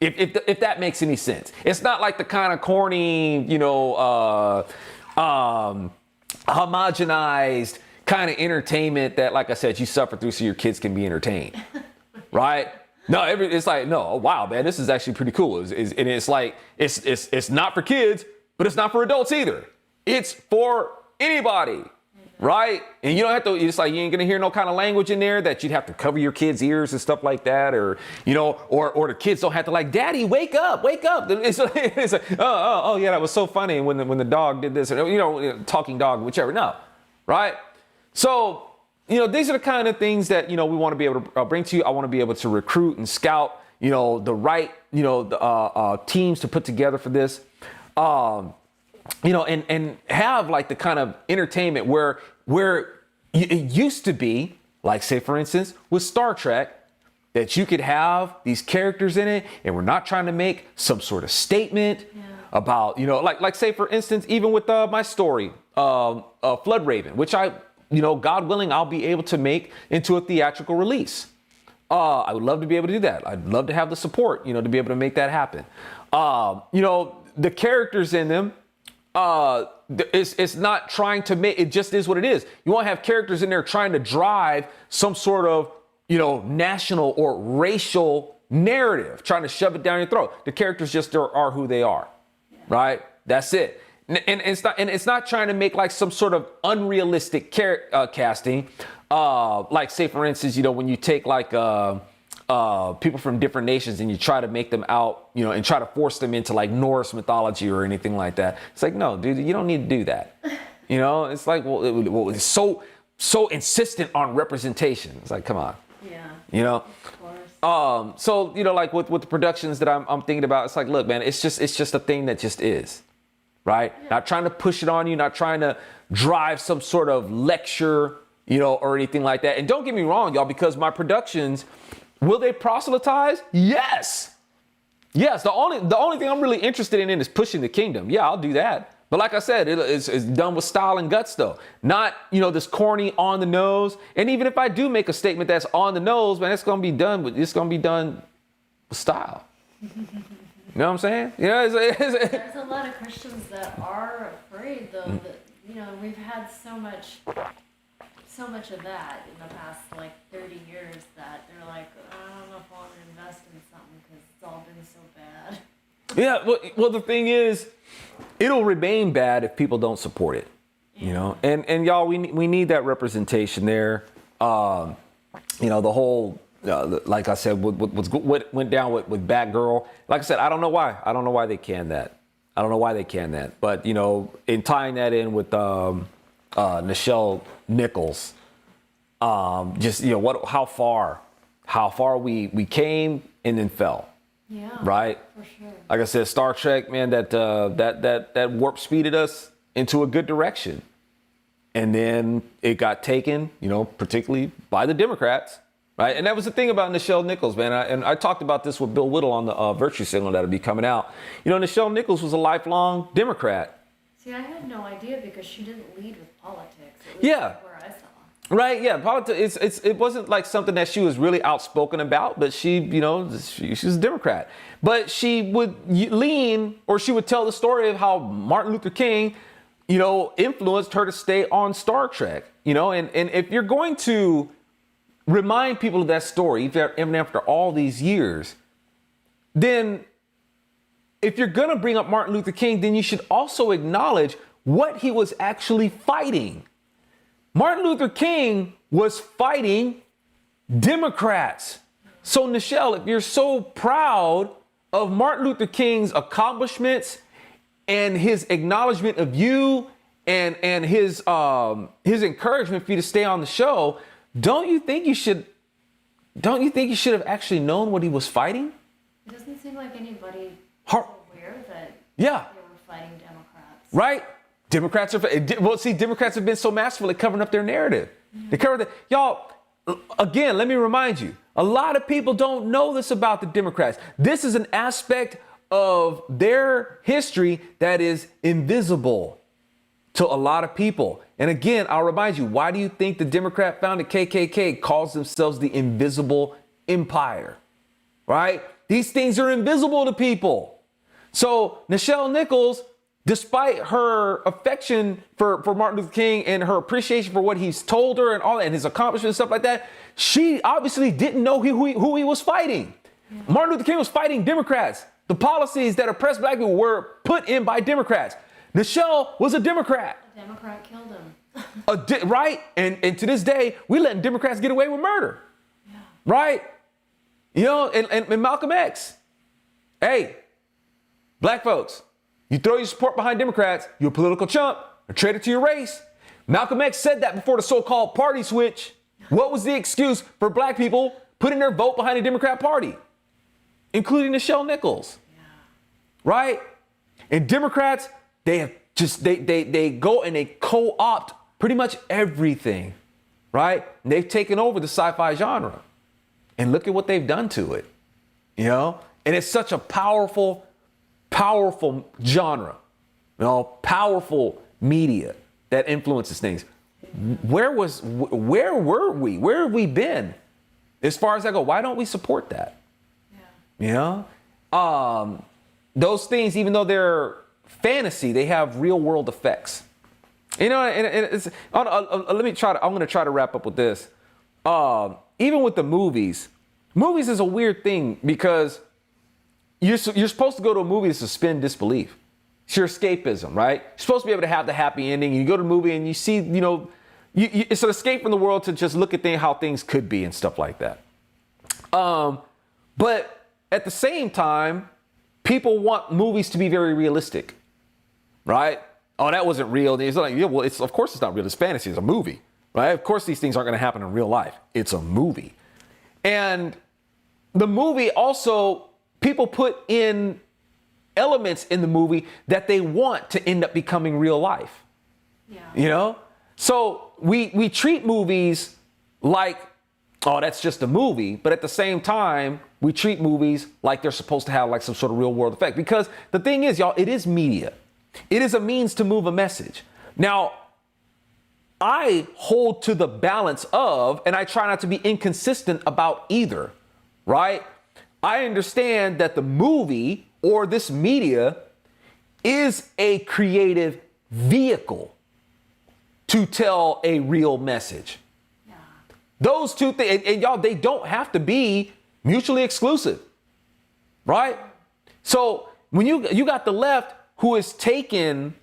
If that makes any sense. It's not like the kind of corny, you know, homogenized kind of entertainment that, like I said, you suffer through so your kids can be entertained, right? No, it's like, no, oh, wow, man, this is actually pretty cool. And it's like, it's not for kids, but it's not for adults either. It's for anybody, right? And you don't have to, it's like, you ain't gonna hear no kind of language in there that you'd have to cover your kids' ears and stuff like that, or, you know, or the kids don't have to like, Daddy, wake up. It's like, oh, yeah, that was so funny when the dog did this, or, you know, talking dog, whichever, no, right? So, you know, these are the kind of things that, you know, we want to be able to bring to you. I want to be able to recruit and scout, you know, the right, you know, teams to put together for this, you know, and have like the kind of entertainment where it used to be, like, say, for instance, with Star Trek, that you could have these characters in it and we're not trying to make some sort of statement about, you know, like say, for instance, even with my story, Flood Raven, which you know, God willing, I'll be able to make into a theatrical release. I would love to be able to do that. I'd love to have the support, you know, to be able to make that happen. You know, the characters in them, it's not trying to make, it just is what it is. You won't have characters in there trying to drive some sort of, you know, national or racial narrative, trying to shove it down your throat. The characters just are who they are, right? That's it. And it's not trying to make like some sort of unrealistic casting. Like, say, for instance, you know, when you take like people from different nations and you try to make them out, you know, and try to force them into like Norse mythology or anything like that. It's like, no, dude, you don't need to do that. You know, it's like, well, it's so insistent on representation. It's like, come on. Yeah. You know. Of course. So, you know, like with the productions that I'm thinking about, it's like, look, man, it's just a thing that just is. Right? Yeah. Not trying to push it on you, not trying to drive some sort of lecture, you know, or anything like that. And don't get me wrong, y'all, because my productions, will they proselytize? Yes. Yes. The only thing I'm really interested in is pushing the kingdom. Yeah, I'll do that. But like I said, it's done with style and guts, though. Not, you know, this corny on the nose. And even if I do make a statement that's on the nose, man, it's gonna be done with style. You know what I'm saying? Yeah, there's a lot of Christians that are afraid, though, that, you know, we've had so much of that in the past, like, 30 years, that they're like, I don't know if I want to invest in something because it's all been so bad. Yeah, well, the thing is, it'll remain bad if people don't support it. You know, and y'all, we need that representation there. You know, the whole, like I said, what went down with Batgirl. Like I said, I don't know why. I don't know why they can that. I don't know why they can that. But, you know, in tying that in with Nichelle Nicholes, just, you know, how far we came and then fell. Yeah. Right? For sure. Like I said, Star Trek, man, that warp speeded us into a good direction. And then it got taken, you know, particularly by the Democrats, right? And that was the thing about Nichelle Nicholes, man. And I talked about this with Bill Whittle on the Virtue Signal that'll be coming out. You know, Nichelle Nicholes was a lifelong Democrat. See, I had no idea because she didn't lead with politics. At least Yeah. where I saw. Right, yeah, politics. It wasn't like something that she was really outspoken about, but she, you know, she's a Democrat. But she would lean, or she would tell the story of how Martin Luther King, you know, influenced her to stay on Star Trek. You know, and if you're going to remind people of that story, even after all these years, then if you're going to bring up Martin Luther King, then you should also acknowledge what he was actually fighting. Martin Luther King was fighting Democrats. So, Nichelle, if you're so proud of Martin Luther King's accomplishments and his acknowledgement of you and his encouragement for you to stay on the show, don't you think you should have actually known what he was fighting? It doesn't seem like anybody Har- was aware that Yeah. they were fighting Democrats. Right? Democrats have been so masterful at covering up their narrative. They cover the, y'all, again, let me remind you, a lot of people don't know this about the Democrats. This is an aspect of their history that is invisible to a lot of people. And again, I'll remind you, why do you think the Democrat founded KKK calls themselves the Invisible Empire? Right? These things are invisible to people. So Nichelle Nicholes, despite her affection for Martin Luther King and her appreciation for what he's told her and all that, and his accomplishments and stuff like that, she obviously didn't know who he was fighting. Yeah. Martin Luther King was fighting Democrats. The policies that oppressed black people were put in by Democrats. Nichelle was a Democrat. A Democrat killed him. Right? And to this day, we letting Democrats get away with murder. Yeah. Right? You know, and Malcolm X. Hey, black folks, you throw your support behind Democrats, you're a political chump, a traitor to your race. Malcolm X said that before the so-called party switch. What was the excuse for black people putting their vote behind the Democrat Party, including Nichelle Nicholes? Yeah. Right? And Democrats, they have just, they go and they co-opt pretty much everything, right? And they've taken over the sci-fi genre. And look at what they've done to it, you know? And it's such a powerful genre, you know, powerful media that influences things. Where were we? Where have we been? As far as I go, why don't we support that? Yeah. You know? Those things, even though they're fantasy, they have real world effects. You know, and it's, I'm going to try to wrap up with this. Even with the movies is a weird thing because you're supposed to go to a movie to suspend disbelief. It's your escapism, right? You're supposed to be able to have the happy ending. You go to the movie and you see, you know, it's an escape from the world to just look at how things could be and stuff like that. But at the same time, people want movies to be very realistic, right? Oh, that wasn't real. It's like, yeah, well, of course it's not real. It's fantasy. It's a movie, right? Of course these things aren't going to happen in real life. It's a movie. And the movie also, people put in elements in the movie that they want to end up becoming real life. Yeah. You know? So we treat movies like, oh, that's just a movie. But at the same time, we treat movies like they're supposed to have like some sort of real world effect. Because the thing is, y'all, it is media. It is a means to move a message. Now, I hold to the balance of, and I try not to be inconsistent about either, right? I understand that the movie or this media is a creative vehicle to tell a real message. Yeah. Those two things, and y'all, they don't have to be mutually exclusive, right? So when you got the left who is taking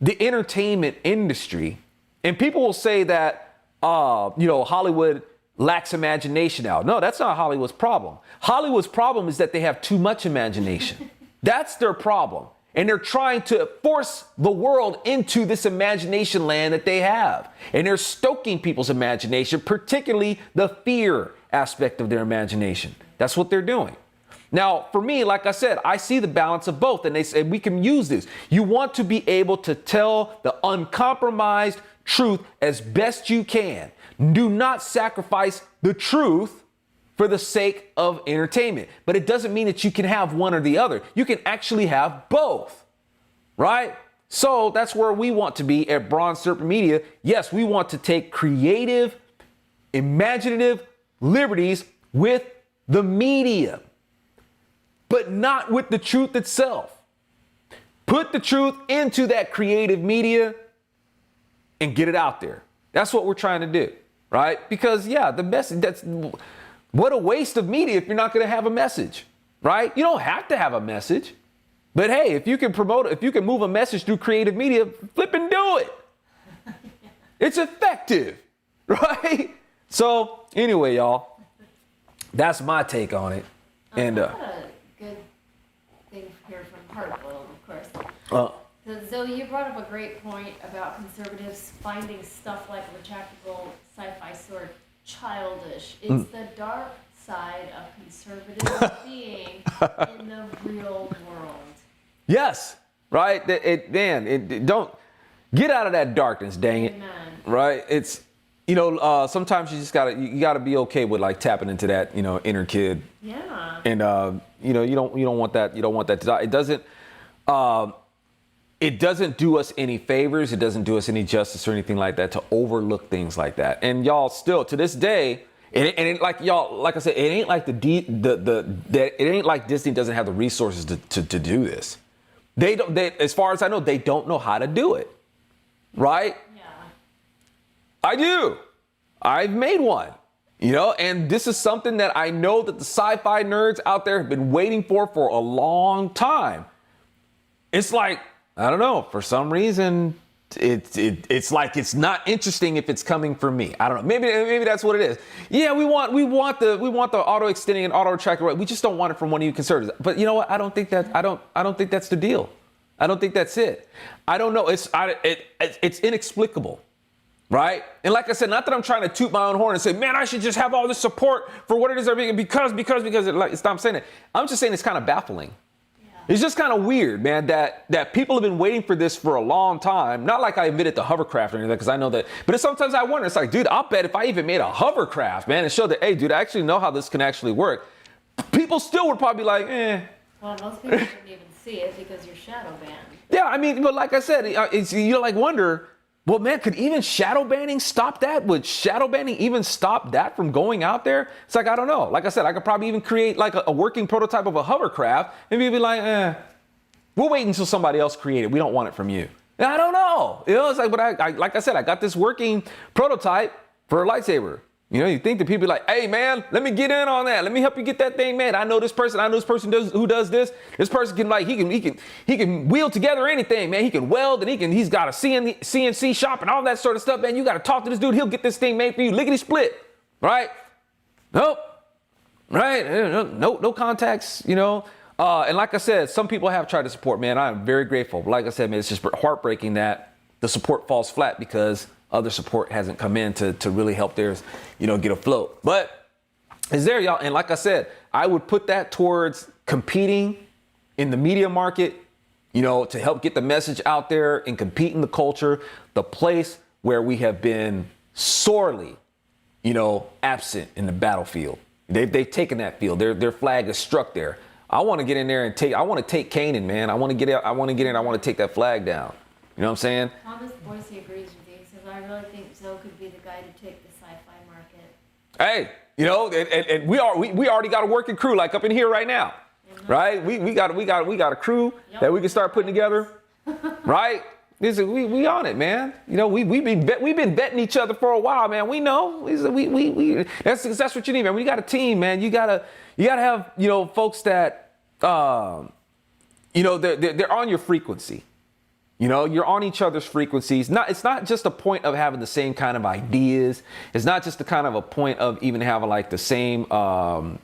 the entertainment industry, and people will say that, Hollywood lacks imagination now. No, that's not Hollywood's problem. Hollywood's problem is that they have too much imagination. That's their problem. And they're trying to force the world into this imagination land that they have. And they're stoking people's imagination, particularly the fear aspect of their imagination. That's what they're doing. Now, for me, like I said, I see the balance of both, and they say we can use this. You want to be able to tell the uncompromised truth as best you can. Do not sacrifice the truth for the sake of entertainment. But it doesn't mean that you can have one or the other. You can actually have both, right? So that's where we want to be at Bronze Serpent Media. Yes, we want to take creative, imaginative liberties with the media, but not with the truth itself. Put the truth into that creative media and get it out there. That's what we're trying to do, right? Because what a waste of media if you're not going to have a message, right? You don't have to have a message, but hey, if you can move a message through creative media, flip and do it. It's effective, right? So anyway, y'all, that's my take on it. And a good thing here from Hardboiled, of course. Zoe, you brought up a great point about conservatives finding stuff like retractable sci-fi sword childish. It's the dark side of conservative being in the real world. Yes, right. Don't get out of that darkness, dang it. Amen. Right. It's sometimes you just gotta be okay with like tapping into that inner kid. Yeah. And you don't want that to die. It doesn't do us any favors. It doesn't do us any justice or anything like that to overlook things like that. And y'all, still to this day, like I said, it ain't like it ain't like Disney doesn't have the resources to do this. They don't. As far as I know, they don't know how to do it. Right? Yeah. I do. I've made one. And this is something that I know that the sci-fi nerds out there have been waiting for a long time. It's like, I don't know, for some reason, it's like it's not interesting if it's coming from me. I don't know. Maybe that's what it is. Yeah, we want the auto extending and auto retractor. Right? We just don't want it from one of you conservatives. But you know what? I don't think that's the deal. I don't think that's it. I don't know. It's inexplicable. Right? And like I said, not that I'm trying to toot my own horn and say, man, I should just have all this support for what it is because I'm saying it. I'm just saying it's kind of baffling. It's just kind of weird, man, that people have been waiting for this for a long time. Not like I admitted to hovercraft or anything, because I know that. But sometimes I wonder, it's like, dude, I'll bet if I even made a hovercraft, man, and showed that, hey, dude, I actually know how this can actually work, people still would probably be like, eh. Well, most people didn't even see it because you're shadow banned. Yeah, I mean, but like I said, you like wonder, well, man, could even shadow banning stop that? Would shadow banning even stop that from going out there? It's like, I don't know. Like I said, I could probably even create like a working prototype of a hovercraft and be like, we'll wait until somebody else create it. We don't want it from you. And I don't know. It's like, but I like I said, I got this working prototype for a lightsaber. You think that people be like, hey, man, let me get in on that. Let me help you get that thing, man. I know this person who does this. This person can he can wheel together anything, man. He can weld and he's got a CNC shop and all that sort of stuff, man. You got to talk to this dude. He'll get this thing made for you. Lickety split, right? Nope. Right? No contacts, And like I said, some people have tried to support, man. I'm very grateful. But like I said, man, it's just heartbreaking that the support falls flat because other support hasn't come in to really help theirs, get afloat. But it's there, y'all. And like I said, I would put that towards competing in the media market, to help get the message out there and compete in the culture, the place where we have been sorely, absent in the battlefield. They've taken that field. Their flag is struck there. I want to get in there and I want to take Canaan, man. I want to get in. I want to take that flag down. You know what I'm saying? Thomas Boise agrees with you. He says, I really think Zoe could be the guy to take the sci-fi market. Hey, and we already got a working crew like up in here right now, right? We got a crew that we can start putting together, right? We on it, man. We've been betting each other for a while, man. We know that's what you need, man. When you got a team, man, you gotta have folks that they're on your frequency. You know, you're on each other's frequencies. It's not just a point of having the same kind of ideas. It's not just the kind of a point of even having like the same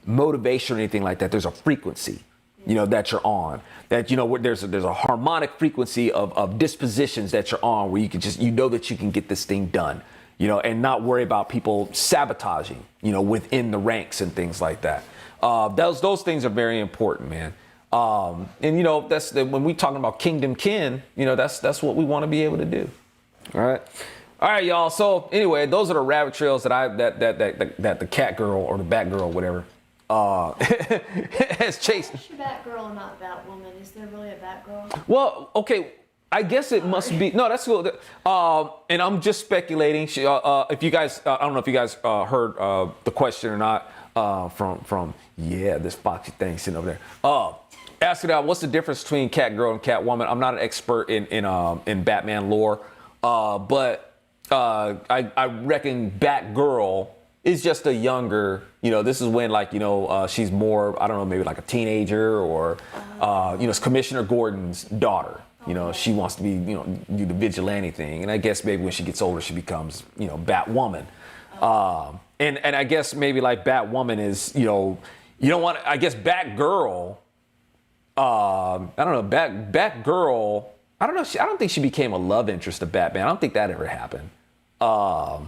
motivation or anything like that. There's a frequency, you know, that you're on. That, you know, there's a harmonic frequency of dispositions that you're on where you can just, you know, that you can get this thing done, you know, and not worry about people sabotaging, you know, within the ranks and things like that. Those things are very important, man. And you know, when we talking about kingdom kin, you know, that's what we want to be able to do. All right, y'all. So anyway, those are the rabbit trails that the cat girl or the bat girl, whatever, has chased. Why is she Batgirl and not Batwoman? Is there really a Batgirl? Well, okay. I guess it must be. No, that's cool. And I'm just speculating. If you guys, I don't know if you guys heard the question or not from this foxy thing sitting over there. Asking out what's the difference between Catgirl and Catwoman. I'm not an expert in Batman lore, but I reckon Batgirl is just a younger. You know, this is when like she's more, I don't know, maybe like a teenager or it's Commissioner Gordon's daughter. You know, she wants to be do the vigilante thing, and I guess maybe when she gets older she becomes Batwoman. And I guess maybe like Batwoman is you don't want. I guess Batgirl. I don't know. Batgirl. I don't know. I don't think she became a love interest of Batman. I don't think that ever happened. I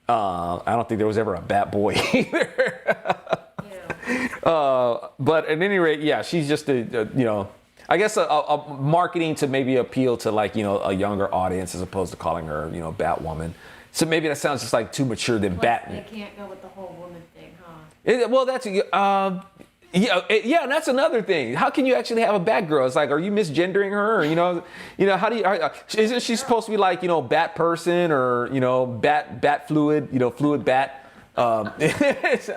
don't think there was ever a Batboy either. But at any rate, yeah, she's just I guess a marketing to maybe appeal to like a younger audience as opposed to calling her Batwoman. So maybe that sounds just like too mature than Batman. They can't go with the whole woman thing, huh? Well, that's and that's another thing. How can you actually have a Batgirl? It's like, are you misgendering her? Or, how do you? Isn't she supposed to be like Bat person or Bat fluid? Fluid Bat. I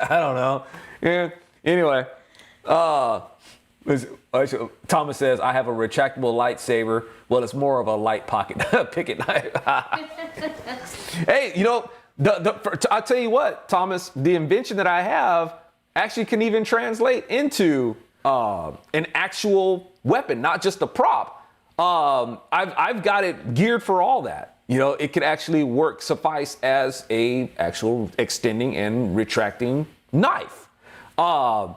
don't know. Yeah. Anyway, Thomas says I have a retractable lightsaber. Well, it's more of a light pocket picket knife. Hey, I'll tell you what, Thomas. The invention that I have actually can even translate into an actual weapon, not just a prop. I've got it geared for all that. It could actually suffice as a actual extending and retracting knife. Don't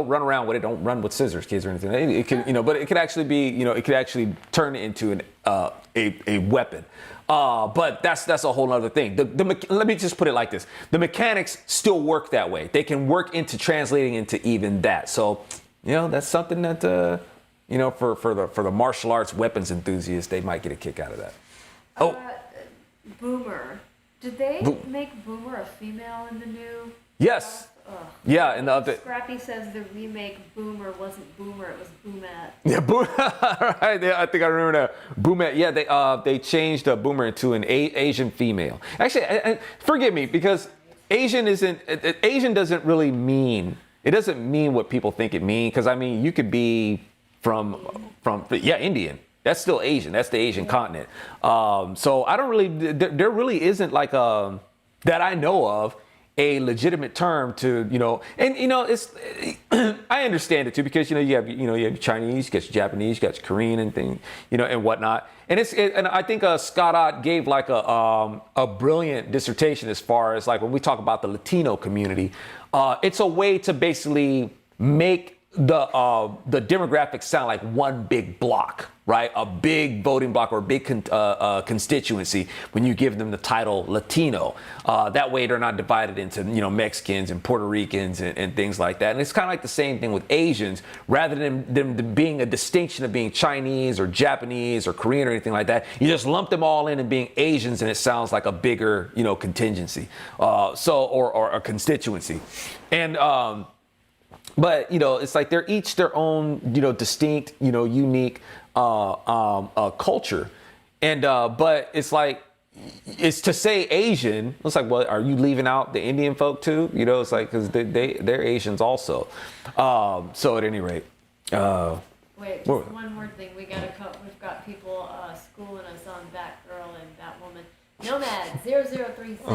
run around with it. Don't run with scissors, kids, or anything. It can, but it could actually be, it could actually turn into a weapon. But that's a whole other thing. Let me just put it like this: the mechanics still work that way. They can work into translating into even that. So, that's something that for the martial arts weapons enthusiasts, they might get a kick out of that. Boomer. Did they make Boomer a female in the new? Yes. Yeah, and Scrappy says the remake Boomer wasn't Boomer, it was Boomette. Yeah, right. Yeah, I think I remember that. Boomette. Yeah, they changed Boomer into an Asian female. Actually, forgive me because Asian doesn't really mean. It doesn't mean what people think it means. Because I mean, you could be from Indian. That's still Asian. That's the Asian continent. So I don't really. There really isn't like that I know of a legitimate term to it's I understand it too because you have Chinese, you got your Japanese, you got your Korean and things and whatnot, and and I think Scott Ott gave like a brilliant dissertation as far as like when we talk about the Latino community, it's a way to basically make the demographics sound like one big block, right? A big voting block or a big constituency when you give them the title Latino. That way they're not divided into, Mexicans and Puerto Ricans and things like that. And it's kind of like the same thing with Asians. Rather than them being a distinction of being Chinese or Japanese or Korean or anything like that, you just lump them all in and being Asians and it sounds like a bigger, contingency. Or a constituency. And, but it's like they're each their own, distinct, unique culture, and but it's like it's to say Asian. It's like, well, are you leaving out the Indian folk too? It's like because they're Asians also. So at any rate, wait, just one more thing. We've got people schooling us on Batgirl and Batwoman. Nomad 0036.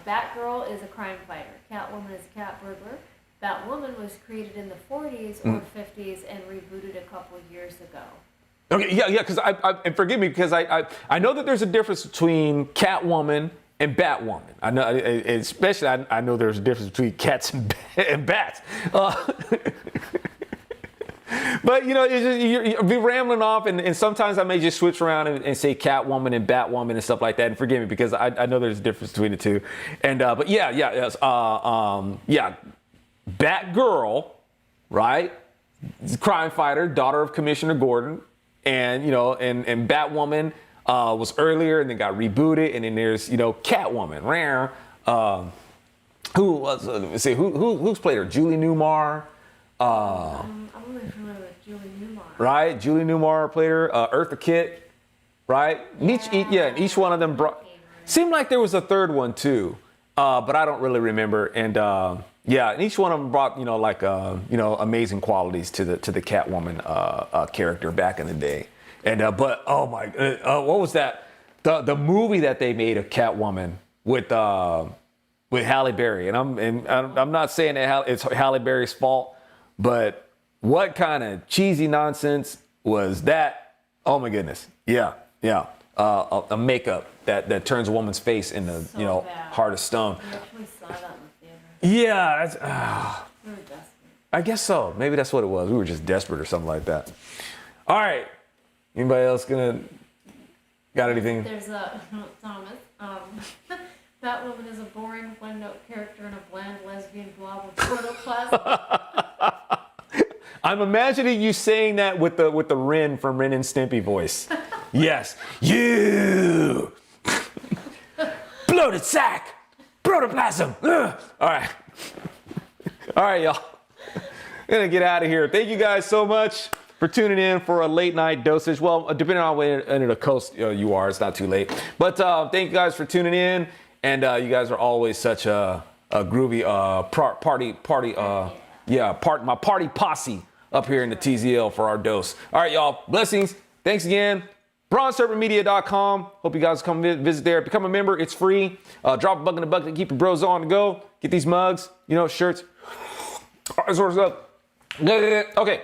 Batgirl is a crime fighter. Catwoman is a cat burglar. Batwoman was created in the 40s or 50s and rebooted a couple years ago. Okay, yeah, because and forgive me, because I know that there's a difference between Catwoman and Batwoman. I know, especially I know there's a difference between cats and bats. But you know, it's just, you'll be rambling off, and sometimes I may just switch around and say Catwoman and Batwoman and stuff like that. And forgive me, because I know there's a difference between the two. And but yes, Batgirl, right? Crime fighter, daughter of Commissioner Gordon, and you know, and Batwoman was earlier and then got rebooted, and then there's Catwoman, rare. Who was let me see who's played her? Julie Newmar. I'm only familiar with Julie Newmar. Right, Julie Newmar played her. Eartha Kitt, right? Each one of them brought. Seemed like there was a third one too, but I don't really remember. And and each one of them brought amazing qualities to the Catwoman character back in the day. And but oh my, what was that? The movie that they made of Catwoman with Halle Berry, and I'm not saying that it's Halle Berry's fault, but what kind of cheesy nonsense was that? Oh my goodness, yeah, a makeup that turns a woman's face into heart of stone. We actually saw that in the theater. Yeah, that's. We were desperate. I guess so. Maybe that's what it was. We were just desperate or something like that. All right. Anybody else got anything? There's Thomas. Batwoman is a boring one-note character and a bland lesbian blob of protoplasm. I'm imagining you saying that with the Ren from Ren and Stimpy voice. Yes, you bloated sack, protoplasm. Ugh. All right, y'all. I'm gonna get out of here. Thank you guys so much for tuning in for a late night dosage. Well, depending on where end of the coast you are, it's not too late. But thank you guys for tuning in, and you guys are always such a groovy my party posse up here in the TZL for our dose. All right, y'all. Blessings. Thanks again. BronzeSerpentMedia.com. Hope you guys come visit there. Become a member. It's free. Drop a buck in the bucket. Keep your bros on the go. Get these mugs, shirts. All right, sorts up. Okay.